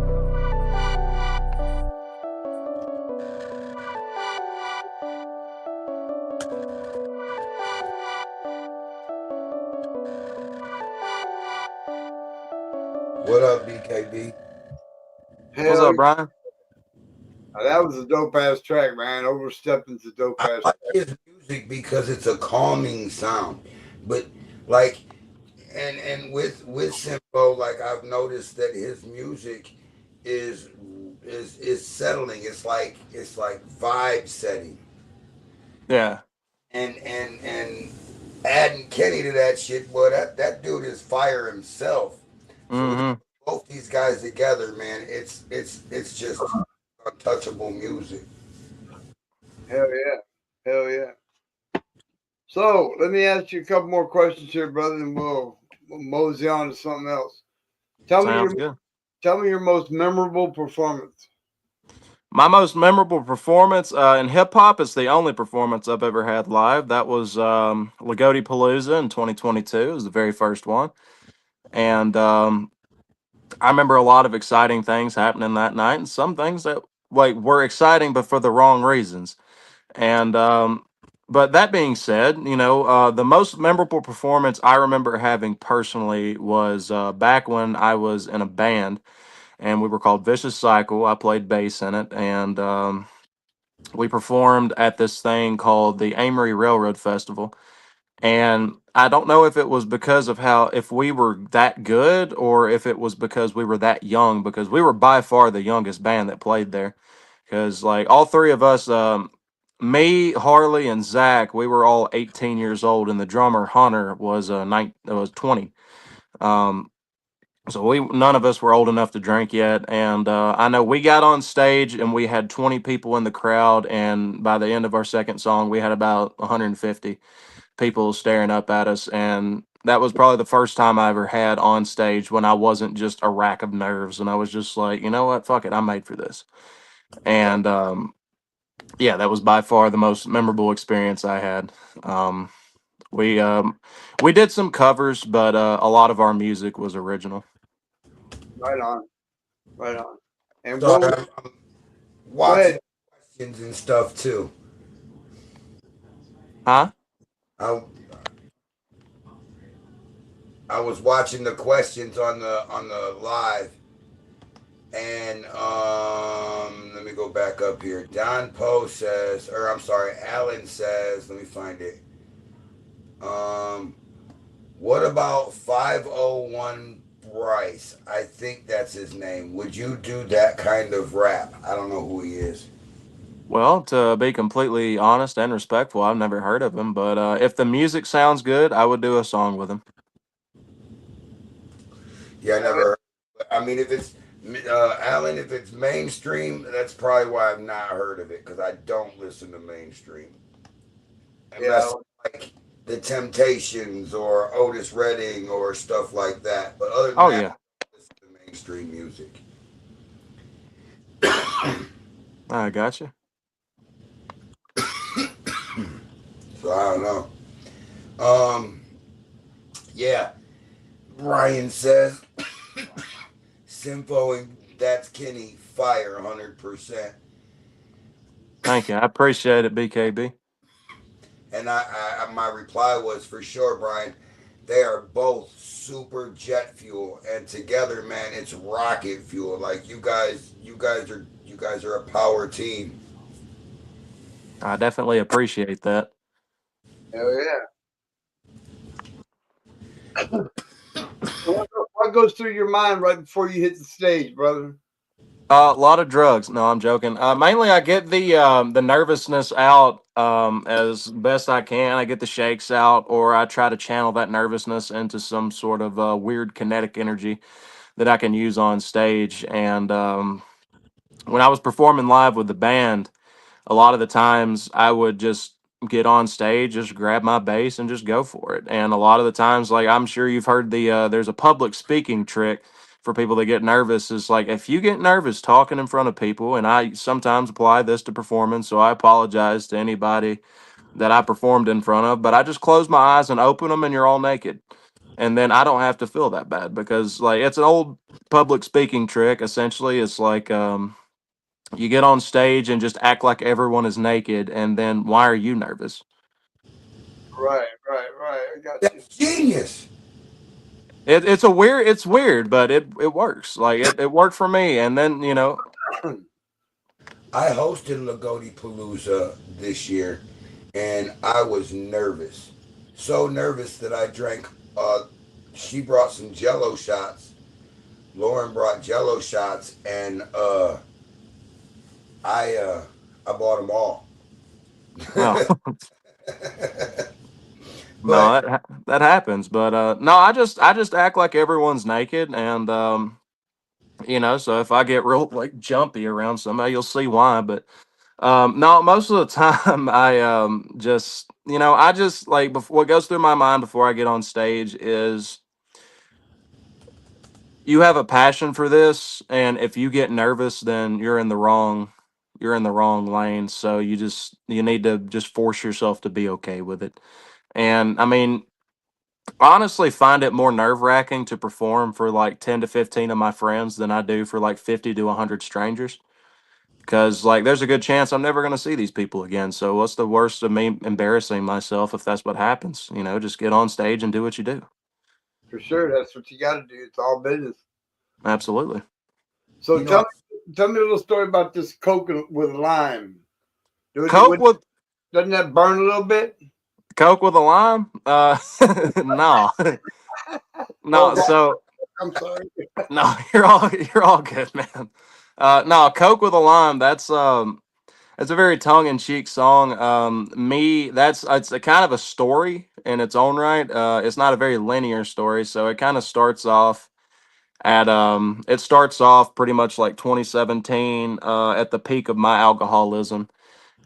What up, BKB? What's Hell, up, Brian? that was a dope ass track, man. Overstepping's a dope I ass like track. his music because it's a calming sound. But like, and with SYMPHO, like I've noticed that his music is settling. It's like vibe setting. Yeah. And adding Kenny to that shit, boy, that dude is fire himself. So with Mm-hmm. both these guys together, man, it's just untouchable music. Hell yeah. Hell yeah. So let me ask you a couple more questions here, brother, and we'll mosey on to something else. Tell Sounds good. me your most memorable performance. My most memorable performance in hip hop is the only performance I've ever had live. That was Lagodi Palooza in 2022. It was the very first one. And I remember a lot of exciting things happening that night, and some things that like were exciting, but for the wrong reasons. And but that being said, the most memorable performance I remember having personally was back when I was in a band, and we were called Vicious Cycle. I played bass in it, and we performed at this thing called the Amory Railroad Festival. And I don't know if it was because of if we were that good or if it was because we were that young, because we were by far the youngest band that played there. Because, like, all three of us, me, Harley, and Zach, we were all 18 years old, and the drummer, Hunter, was 20. Um, so none of us were old enough to drink yet, and I know we got on stage and we had 20 people in the crowd, and by the end of our second song, we had about 150 people staring up at us, and that was probably the first time I ever had on stage when I wasn't just a rack of nerves, and I was just like, you know what, fuck it, I'm made for this. And yeah, that was by far the most memorable experience I had. Um, we um, we did some covers, but a lot of our music was original. Right on. Right on. And So what was, I'm go watching ahead. questions and stuff too. Huh? I I was watching the questions on the live, and let me go back up here. Don Poe says, or I'm sorry, Alan says, let me find it. Um, what about 501 Bryce? I think that's his name. Would you do that kind of rap? I don't know who he is. Well, to be completely honest and respectful, I've never heard of him, but if the music sounds good, I would do a song with him. Yeah, I never. I mean, if it's Alan, if it's mainstream, that's probably why I've not heard of it because I don't listen to mainstream Yeah. unless like the Temptations or Otis Redding or stuff like that. But other than Oh that, yeah, I listen to mainstream music. I got you. So I don't know. Um, yeah. Ryan says, SYMPHO and That's Kenny, fire 100%. Thank you. I appreciate it, BKB. And my reply was for sure, Brian. They are both super jet fuel, and together, man, it's rocket fuel. Like you guys are a power team. I definitely appreciate that. Hell yeah. What goes through your mind right before you hit the stage, brother? A lot of drugs. No, I'm joking. Mainly, I get the nervousness out as best I can. I get the shakes out, or I try to channel that nervousness into some sort of weird kinetic energy that I can use on stage. And when I was performing live with the band, a lot of the times I would just get on stage, just grab my bass and just go for it. And a lot of the times, like I'm sure you've heard there's a public speaking trick for people that get nervous is like, if you get nervous talking in front of people, and I sometimes apply this to performance, so I apologize to anybody that I performed in front of, but I just close my eyes and open them, and you're all naked. And then I don't have to feel that bad because, like, it's an old public speaking trick. Essentially, it's like, you get on stage and just act like everyone is naked, and then why are you nervous? Right. I got you. That's genius. It's weird, but it works. Like it worked for me. And then, you know, I hosted Lagodi Palooza this year, and I was nervous. So nervous that I drank. She brought some Jello shots. Lauren brought Jello shots, and I bought them all. no, But no, that happens. But no, I just act like everyone's naked, and you know, so if I get real like jumpy around somebody, you'll see why. But no, most of the time I just, you know, I just like, what goes through my mind before I get on stage is, you have a passion for this, and if you get nervous, then you're in the wrong lane. So you need to just force yourself to be okay with it. And I mean, honestly, find it more nerve-wracking to perform for like 10 to 15 of my friends than I do for like 50 to 100 strangers. Because, like, there's a good chance I'm never going to see these people again. So what's the worst of me embarrassing myself if that's what happens? You know, just get on stage and do what you do. For sure, that's what you got to do. It's all business. Absolutely. So You know- tell me a little story about this Coke with lime. Doesn't that burn a little bit? Coke with a lime? No. No, so I'm sorry. no, you're all good, man. No, Coke with a lime, that's a very tongue-in-cheek song. It's a kind of a story in its own right. It's not a very linear story, so it kind of starts off pretty much like 2017, at the peak of my alcoholism,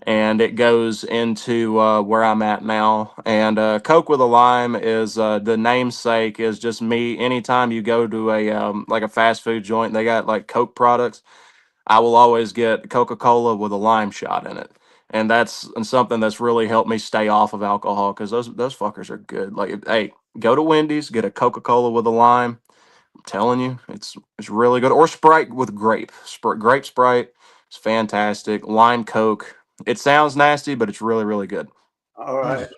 and it goes into where I'm at now. And Coke with a lime is, the namesake is just me. Anytime you go to a like a fast food joint, they got like Coke products, I will always get Coca-Cola with a lime shot in it. And that's something that's really helped me stay off of alcohol, because those fuckers are good. Like, hey, go to Wendy's, get a Coca-Cola with a lime. I'm telling you, it's really good. Or Sprite with grape. Grape Sprite. It's fantastic. Lime Coke. It sounds nasty, but it's really, really good. All right.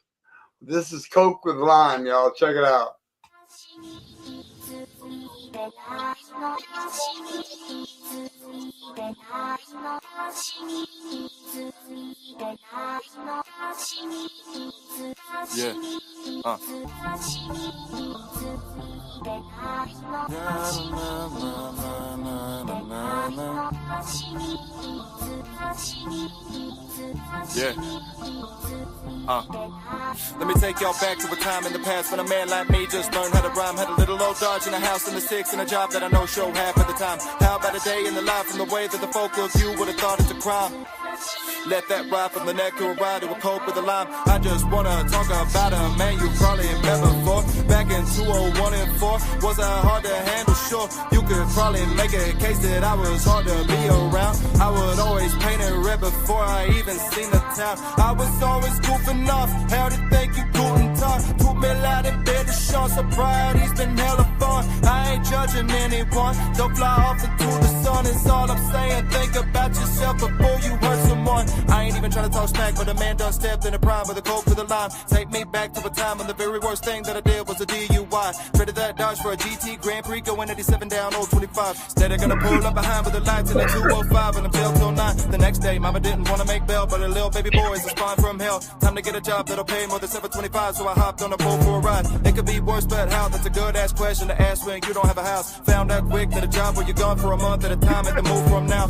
This is Coke with lime, y'all. Check it out. Yeah. Yeah. Let me take y'all back to a time in the past when a man like me just learned how to rhyme. Had a little old Dodge in a house in the six, and a job that I know show half of the time. How about a day in the life from the way that the folk look? You would have thought it's a crime. Let that ride from the neck to a ride to a Coke with a lime. I just wanna talk about a man you probably remember for. Back in 2001 and 4, was I hard to handle? Sure, you could probably make a case that I was hard to be around. I would always paint it red before I even seen the town. I was always goofing off, how to think you couldn't talk. Put me loud in bed to show sobriety, he's been hella fun. I ain't judging anyone, don't fly off into the sun, it's all I'm saying. Think about yourself before you hurt someone. I ain't even trying to talk smack, but a man done stepped in the prime with a Coke with a lime. Take me back to a time when the very worst thing that I did was a DUI. Traded that Dodge for a GT Grand Prix, going 87 down old 25. Instead of gonna pull up behind with the lights in a 205 and I'm jail till 9. The next day, mama didn't wanna make bail, but a little baby boy is a spawn from hell. Time to get a job that'll pay more than $7.25, so I hopped on a boat for a ride. It could be worse, but how? That's a good ass question to ask when you don't have a house. Found out quick that a job where you're gone for a month at a time at the move from now.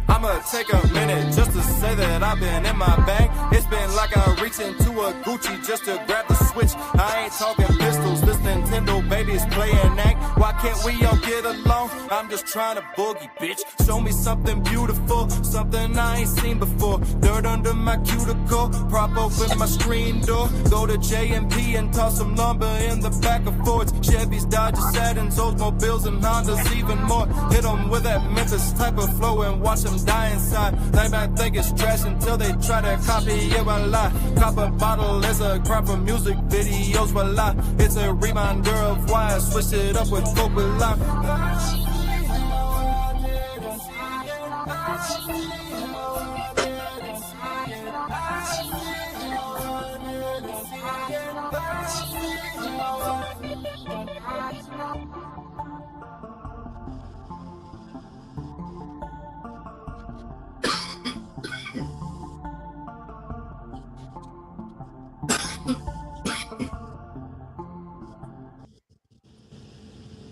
I'ma take a minute just to say that I've been in my bag. It's been like I reach into a Gucci just to grab the switch. I ain't talking pistols, listening Nintendo babies play and act. Why can't we all get along? I'm just trying to boogie, bitch. Show me something beautiful, something I ain't seen before. Dirt under my cuticle, prop open my screen door. Go to J&P and toss some lumber in the back of Fords. Chevys, Dodges, Saturns, Oldsmobiles, and Hondas even more. Hit them with that Memphis type of flow and watch them die inside. They might think it's trash until they try to copy it while I cop a bottle as a crop from music videos while I. It's a reminder of why I switched it up with Coke with lime.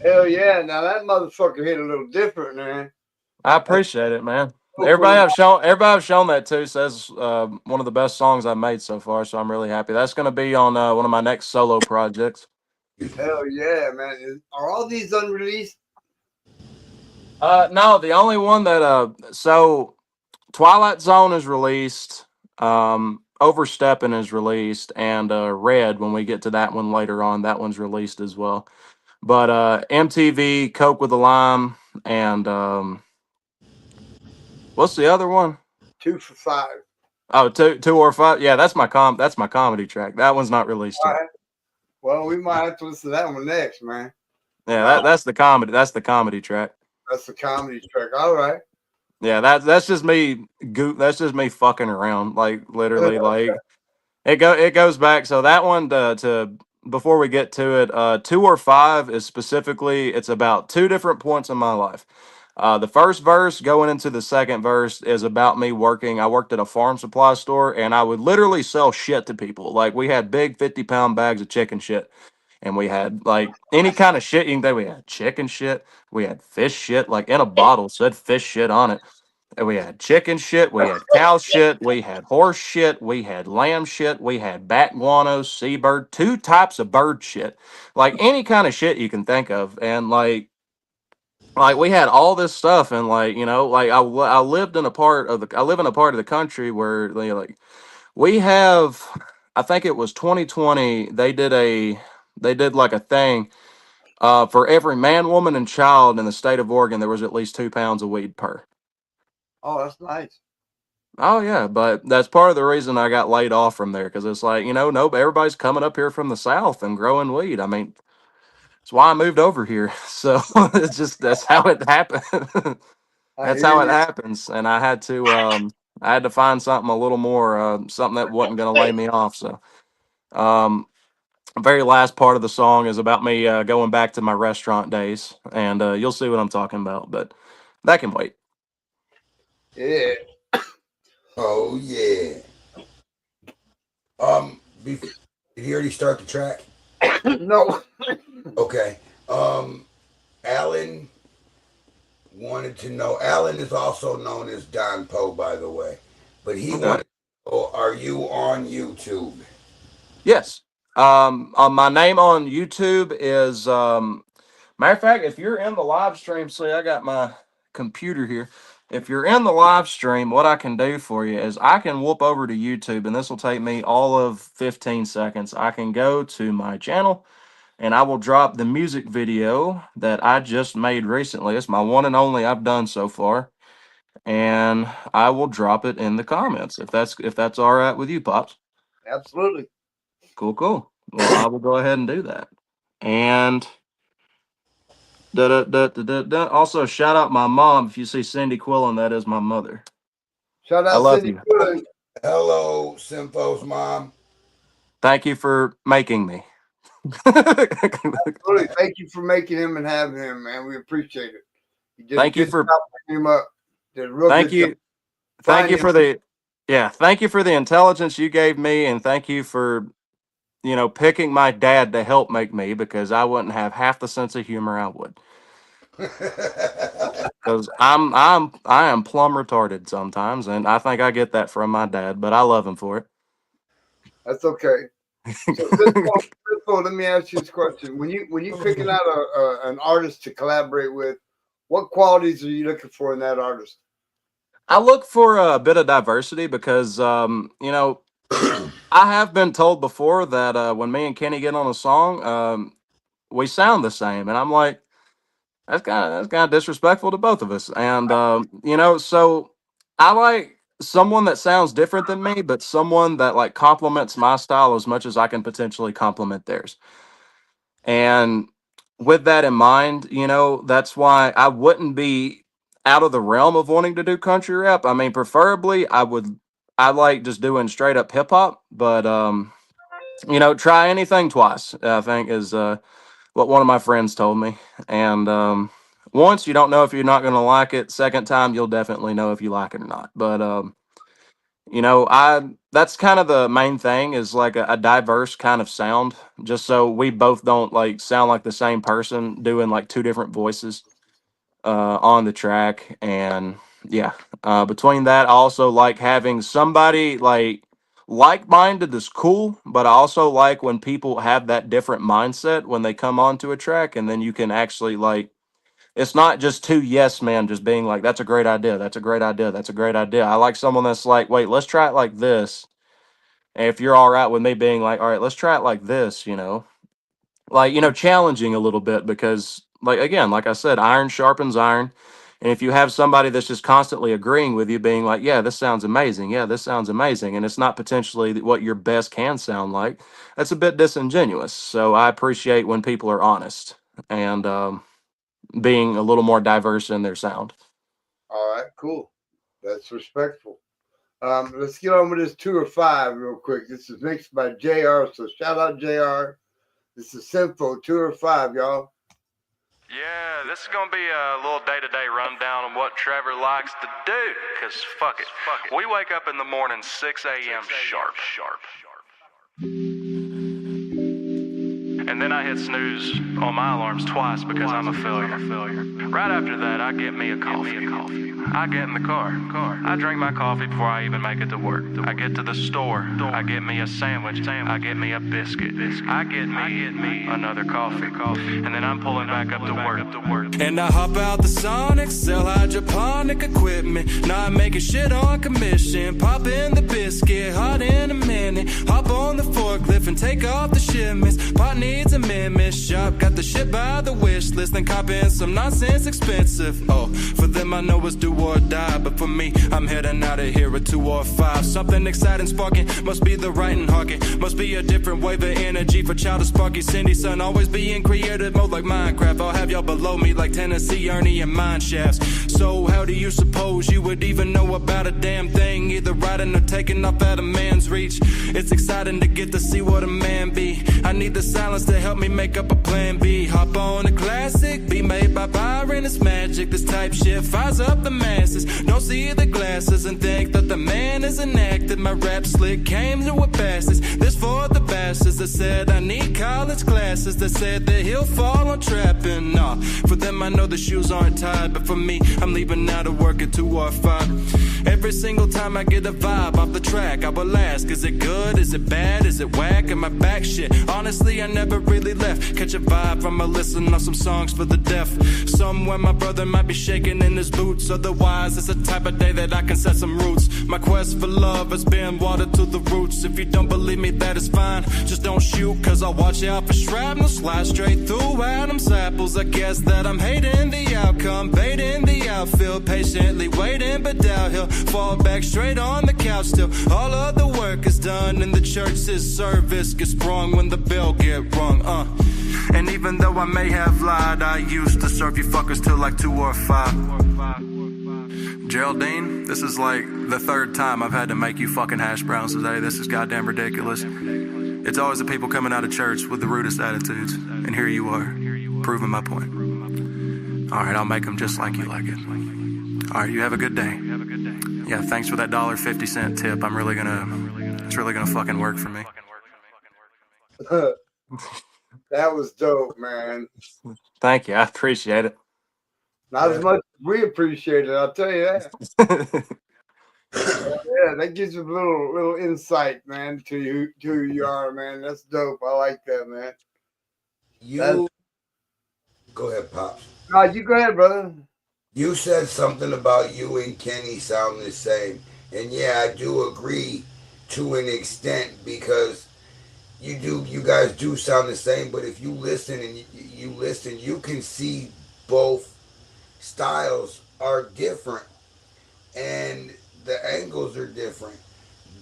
Hell yeah! Now that motherfucker hit a little different, man. I appreciate it, man. Everybody I've shown that to says one of the best songs I've made so far. So I'm really happy. That's going to be on one of my next solo projects. Hell yeah, man! Are all these unreleased? No, the only one that so Twilight Zone is released, Overstepping is released, and Red, when we get to that one later on, that one's released as well. But MTV, Coke with a Lime, and what's the other one? 2 for 5. Oh, two or five. Yeah, that's my comedy track. That one's not released yet. Right. Well, we might have to listen to that one next, man. Yeah, that's the comedy. That's the comedy track. That's the comedy track. All right. Yeah, that's just me. That's just me fucking around. Like literally, like it goes back. So that one to before we get to it, 2 or 5 is specifically. It's about 2 different points in my life. The first verse going into the second verse is about me working. I worked at a farm supply store, and I would literally sell shit to people. Like we had big 50-pound bags of chicken shit, and we had like any kind of shit you can think. We had chicken shit, we had fish shit, like in a bottle said fish shit on it. And we had chicken shit, we had cow shit, we had horse shit, we had lamb shit, we had bat guano, seabird, 2 types of bird shit, like any kind of shit you can think of, and like we had all this stuff, and like like I lived in a part of the I live in a part of the country where like we have, I think it was 2020, they did like a thing for every man, woman, and child in the state of Oregon there was at least 2 pounds of weed per. Oh, that's nice. Oh yeah, but that's part of the reason I got laid off from there, because it's like no, everybody's coming up here from the south and growing weed. I mean, that's why I moved over here. So it's just that's how it happened. I That's hear how it you. happens, and I had to find something a little more something that wasn't going to lay me off. So um, the very last part of the song is about me going back to my restaurant days, and you'll see what I'm talking about. But that can wait. Yeah. Oh yeah. Did he already start the track? No. Okay. Alan wanted to know. Alan is also known as Don Poe, by the way, but he Okay. wanted to know, are you on YouTube? Yes. My name on YouTube is matter of fact, if you're in the live stream, see, I got my computer here. If you're in the live stream, what I can do for you is I can whoop over to YouTube, and this will take me all of 15 seconds. I can go to my channel, and I will drop the music video that I just made recently. It's my one and only I've done so far, and I will drop it in the comments if that's all right with you, Pops. Absolutely. Cool. Well, I will go ahead and do that. And also shout out my mom. If you see Cindy Quillen, that is my mother. Shout I out love Cindy you. Good. Hello, SYMPHO's mom. Thank you for making me. Absolutely. Thank you for making him and having him, man. We appreciate it. You did Thank a you good for job picking him up. Did a real thank good you. job. Thank you Finding for the thank you for the intelligence you gave me, and thank you for picking my dad to help make me, because I wouldn't have half the sense of humor I would. Because I am plumb retarded sometimes, and I think I get that from my dad, but I love him for That's okay. So, Simple. Let me ask you this question: when you picking out an artist to collaborate with, what qualities are you looking for in that artist? I look for a bit of diversity because, you know, I have been told before that when me and Kenny get on a song, we sound the same, and I'm like, that's kind of disrespectful to both of us, and you know, so I like someone that sounds different than me, but someone that like complements my style as much as I can potentially complement theirs. And with that in mind, you know, that's why I wouldn't be out of the realm of wanting to do country rap. I mean, preferably I like just doing straight up hip hop, but you know, try anything twice, I think is what one of my friends told me. And once you don't know if you're not going to like it, second time you'll definitely know if you like it or not. But you know, I that's kind of the main thing is like a diverse kind of sound, just so we both don't like sound like the same person doing like two different voices on the track. And yeah, between that, I also like having somebody like minded is cool, but I also like when people have that different mindset when they come onto a track, and then you can actually like it's not just two yes men just being like, that's a great idea, that's a great idea, that's a great idea. I like someone that's like, wait, let's try it like this. And if you're all right with me being like, all right, let's try it like this, you know, like, you know, challenging a little bit because, like, again, like I said, iron sharpens iron. And if you have somebody that's just constantly agreeing with you, being like, yeah, this sounds amazing. Yeah, this sounds amazing. And it's not potentially what your best can sound like, that's a bit disingenuous. So I appreciate when people are honest and being a little more diverse in their sound. All right, cool. That's respectful. Let's get on with this 2 or 5 real quick. This is mixed by JR, so shout out JR. This is SYMPHO 2 or 5, y'all. Yeah, this is gonna be a little day-to-day rundown on what Trevor likes to do. Cause fuck it. We wake up in the morning 6 a.m. sharp. And then I hit snooze on my alarms twice because I'm a failure. Right after that, I get me a coffee. I get in the car. I drink my coffee before I even make it to work. I get to the store. I get me a sandwich. I get me a biscuit. I get me another coffee. And then I'm pulling back up to work. And I hop out the Sonic, sell hydroponic equipment. Not making shit on commission. Pop in the biscuit, hot in a minute. Hop on the forklift and take off the shipments. Pot needs amendments. Shop got the shit by the wish list. Then cop in some nonsense expensive. Oh, for them I know it's do or die. But for me, I'm heading out of here at 2 or 5. Something exciting sparking. Must be the writing harking. Must be a different wave of energy for child of Sparky Cindy. Son, always be in creative mode like Minecraft. I'll have y'all below me like Tennessee Ernie and mine shafts. So how do you suppose you would even know about a damn thing? Either riding or taking off out of man's reach. It's exciting to get to see what a man be. I need the silence to help me make up a plan B. Hop on a classic, be made by Byron, it's magic. This type shit fires up the masses. Don't see the glasses and think that the man is enacted. My rap slick came to a passes. This for the bastards that said I need college classes. That said that he'll fall on trapping. Nah, for them I know the shoes aren't tied. But for me, I'm leaving now to work at 2 or 5. Every single time I get a vibe off the track, I will ask, is it good, is it bad, is it whack, am I back shit? Honestly, I never really left. Catch a vibe from a listen of some songs for the deaf. Somewhere my brother might be shaking in his boots. Otherwise, it's the type of day that I can set some roots. My quest for love has been watered to the roots. If you don't believe me, that is fine. Just don't shoot, cause I'll watch out for shrapnel. Slide straight through Adam's apples. I guess that I'm hating the outcome, baiting the outfield, patiently waiting, but doubt he'll fall back straight on the couch till all of the work is done and the church's service gets sprung when the bell get rung. And even though I may have lied, I used to serve you fuckers till like 2 or 5. Geraldine, this is like the 3rd time I've had to make you fucking hash browns today. This is goddamn ridiculous. It's always the people coming out of church with the rudest attitudes, and here you are, proving my point. Alright, I'll make them just like you like it. Alright, you have a good day. Yeah, thanks for that $1.50 tip. It's really gonna fucking work for me. That was dope, man. Thank you. I appreciate it. Not as much as we appreciate it, I'll tell you that. Yeah, that gives you a little insight, man, to who you are, man. That's dope. I like that, man. You go ahead, Pops. No, you go ahead, brother. You said something about you and Kenny sound the same. And yeah, I do agree to an extent because you guys do sound the same, but if you listen and you listen, you can see both styles are different and the angles are different.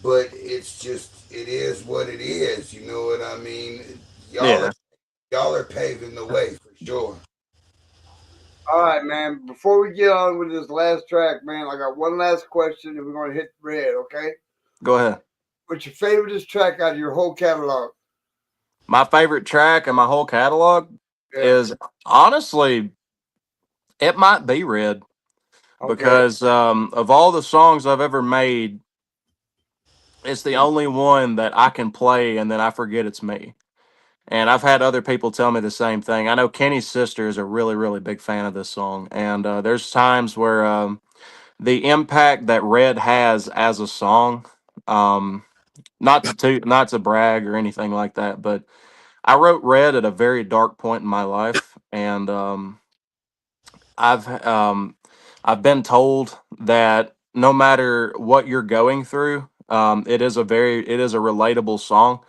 But it's just it is what it is, you know what I mean? Y'all Yeah, are y'all are paving the way for sure. All right, man. Before we get on with this last track, man, I got one last question, and we're gonna hit red. Okay? go ahead. What's your favorite track out of your whole catalog? My favorite track in my whole catalog Yeah. is honestly, it might be Red Okay. because of all the songs I've ever made, it's the only one that I can play and then I forget it's me. And I've had other people tell me the same thing. I know Kenny's sister is a really, really big fan of this song. And there's times where the impact that Red has as a song, um, not to brag or anything like that, but I wrote Red at a very dark point in my life, and I've um, I've been told that no matter what you're going through, it is a relatable song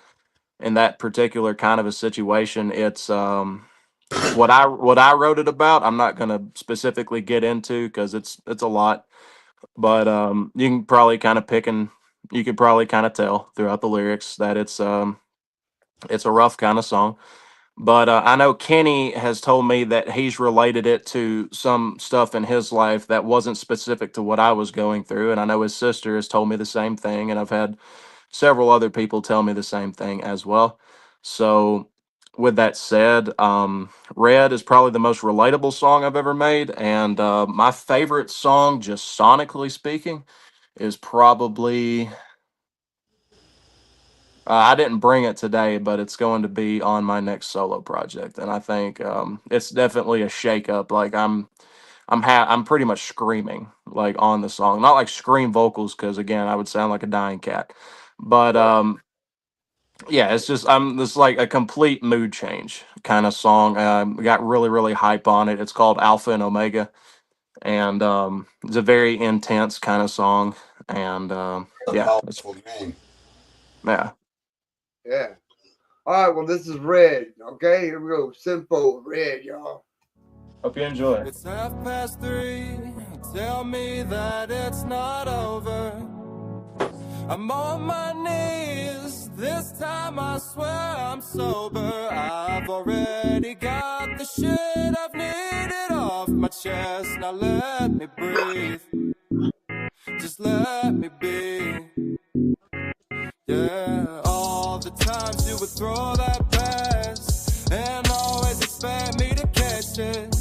in that particular kind of a situation. It's what I wrote it about. I'm not going to specifically get into because it's a lot, but you can probably kind of you could probably kind of tell throughout the lyrics that it's a rough kind of song. But I know Kenny has told me that he's related it to some stuff in his life that wasn't specific to what I was going through. And I know his sister has told me the same thing. And I've had several other people tell me the same thing as well. So, with that said, Red is probably the most relatable song I've ever made. And my favorite song, just sonically speaking, is probably I didn't bring it today, but it's going to be on my next solo project, and I think it's definitely a shake up. Like I'm pretty much screaming like on the song, not like scream vocals because again I would sound like a dying cat, but yeah, it's just I'm this like a complete mood change kind of song. Got really really hype on it. It's called Alpha and Omega, and it's a very intense kind of song, and A yeah, powerful name. yeah. Yeah. All right. Well, this is red. Okay. Here we go. SYMPHO red, y'all. Hope you enjoy. It's 3:30. Tell me that it's not over. I'm on my knees. This time I swear I'm sober. I've already got the shit I've needed off my chest. Now let me breathe. Just let me be. Yeah, all the times you would throw that pass and always expect me to catch it,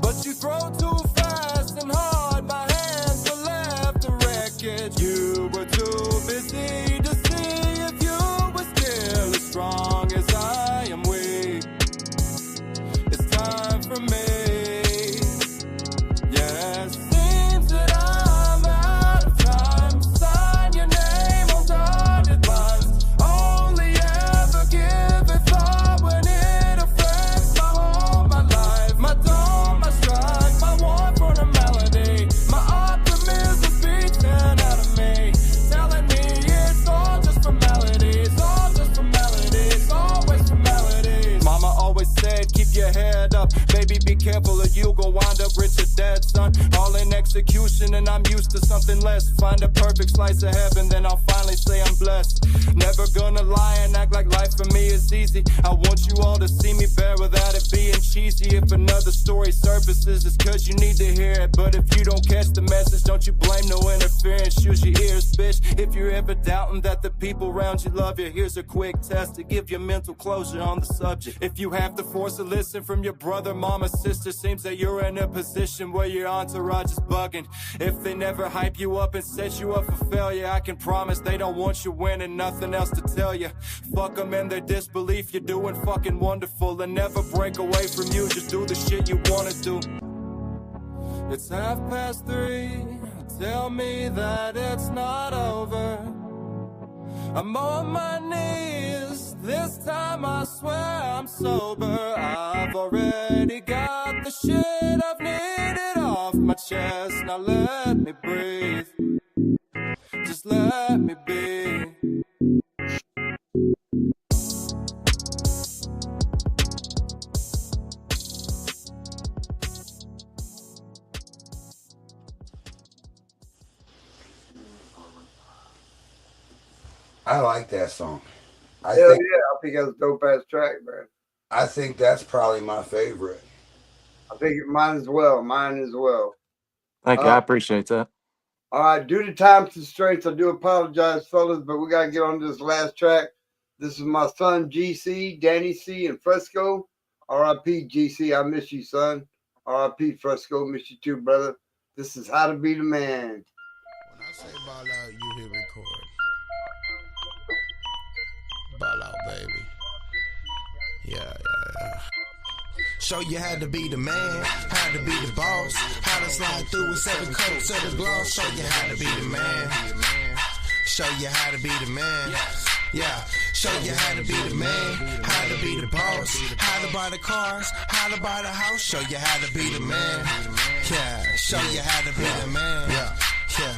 but you throw too fast and hard, my hands are left the wreckage. You were too busy to see if you were still as strong as I am weak. It's time for me. Yeah, it seems that I'm out of time. Sign your name on dotted lines. Only ever give a thought when it affects my home, my life, my tone, my stride, my want for the melody. My optimism beating out of me, telling me it's all just formalities, all just formalities, always formalities. Mama always said, keep your head up, baby, be careful or you gon' wind up rich or dead, son. All in execution and I'm used to something less. Find a perfect slice of heaven, then I'll finally say I'm blessed. Never gonna lie and act like life for me is easy. I want you all to see me bear without it being cheesy. If another story surfaces, it's cause you need to hear it. But if you don't catch the message, don't you blame no interference. Use your ears, bitch. If you're ever doubting that the people around you love you, here's a quick test to give you mental closure on the subject. If you have to force a listen from your brother, mama, sister, seems that you're in a position where your entourage is bugging. If they never hype you up and set you up for failure, I can promise they don't want you winning, nothing else to tell you. Fuck them and their disbelief, you're doing fucking wonderful. And never break away from you, just do the shit you wanna do. It's 3:30. Tell show me that it's not over. I'm on my knees, this time I swear I'm sober. I've already got the shit I've needed off my chest. Now let me breathe, just let me be. I like that song. Hell yeah, I think that's a dope ass track, man. I think that's probably my favorite. I think mine as well. Mine as well. Thank you. I appreciate that. All right, due to time constraints, I do apologize, fellas, but we gotta get on this last track. This is my son GC, Danny C, and Fresco. R.I.P. GC, I miss you, son. R.I.P. Fresco, miss you too, brother. This is How to Be the Man. When I say ball out, you hit record. Ball out, baby. Yeah. Show you how to be the man, how to be the boss, how to slide through with 7 coats of the gloss. Show you how to be the man. Show you how to be the man. Yeah, show you how to be the man, how to be the boss, how to buy the cars, how to buy the house. Show you how to be the man. Yeah, show you how to be the man. Yeah.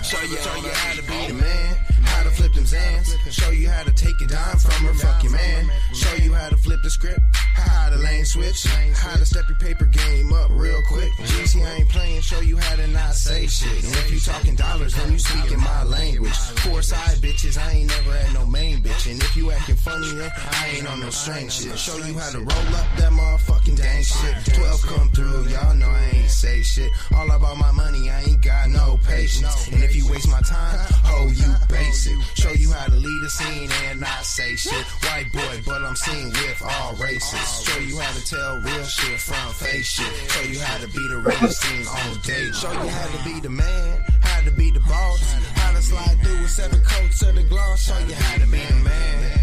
Show you how to be the man, how to flip them Zans. Show you how to take a dime from her, fuck your man. Show you how to flip the script, how to lane switch, how to step your paper game up real quick. GC, I ain't playing, show you how to not say shit. And if you talking dollars, then you speaking my language. 4 side bitches, I ain't never had no main bitch. And if you acting funny, then I ain't on no strange shit. Show you how to roll up that motherfucking dang shit. 12 come through, y'all know I ain't say shit. All about my money, I ain't got no patience. And if you waste my time, oh, you basic. Show you how to lead a scene and not say shit. White boy, but I'm seen with all races. Show you how to tell real shit from fake shit. Show you how to be the realest thing on date. Show you how to be the man, how to be the boss, how to slide through with 7 coats of the gloss. Show you how to be the man.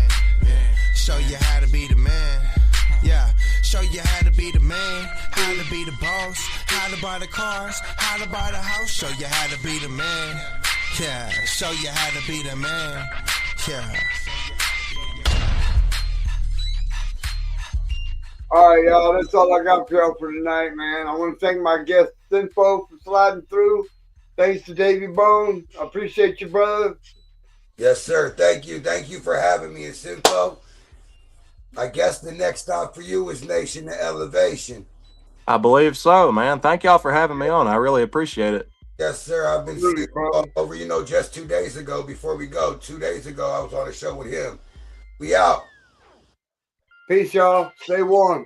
Show you how to be the man. Yeah, show you how to be the man, how to be the boss, how to buy the cars, how to buy the house. Show you how to be the man. Yeah, show you how to be the man. Yeah. All right, y'all, that's all I got for y'all for tonight, man. I want to thank my guest, SYMPHO, for sliding through. Thanks to Davey Bone. I appreciate you, brother. Yes, sir. Thank you. Thank you for having me, SYMPHO. I guess the next stop for you is Nation to Elevation. I believe so, man. Thank y'all for having me on. I really appreciate it. Yes, sir. I've been seeing over, just 2 days ago before we go. 2 days ago, I was on a show with him. We out. Peace, y'all. Stay warm.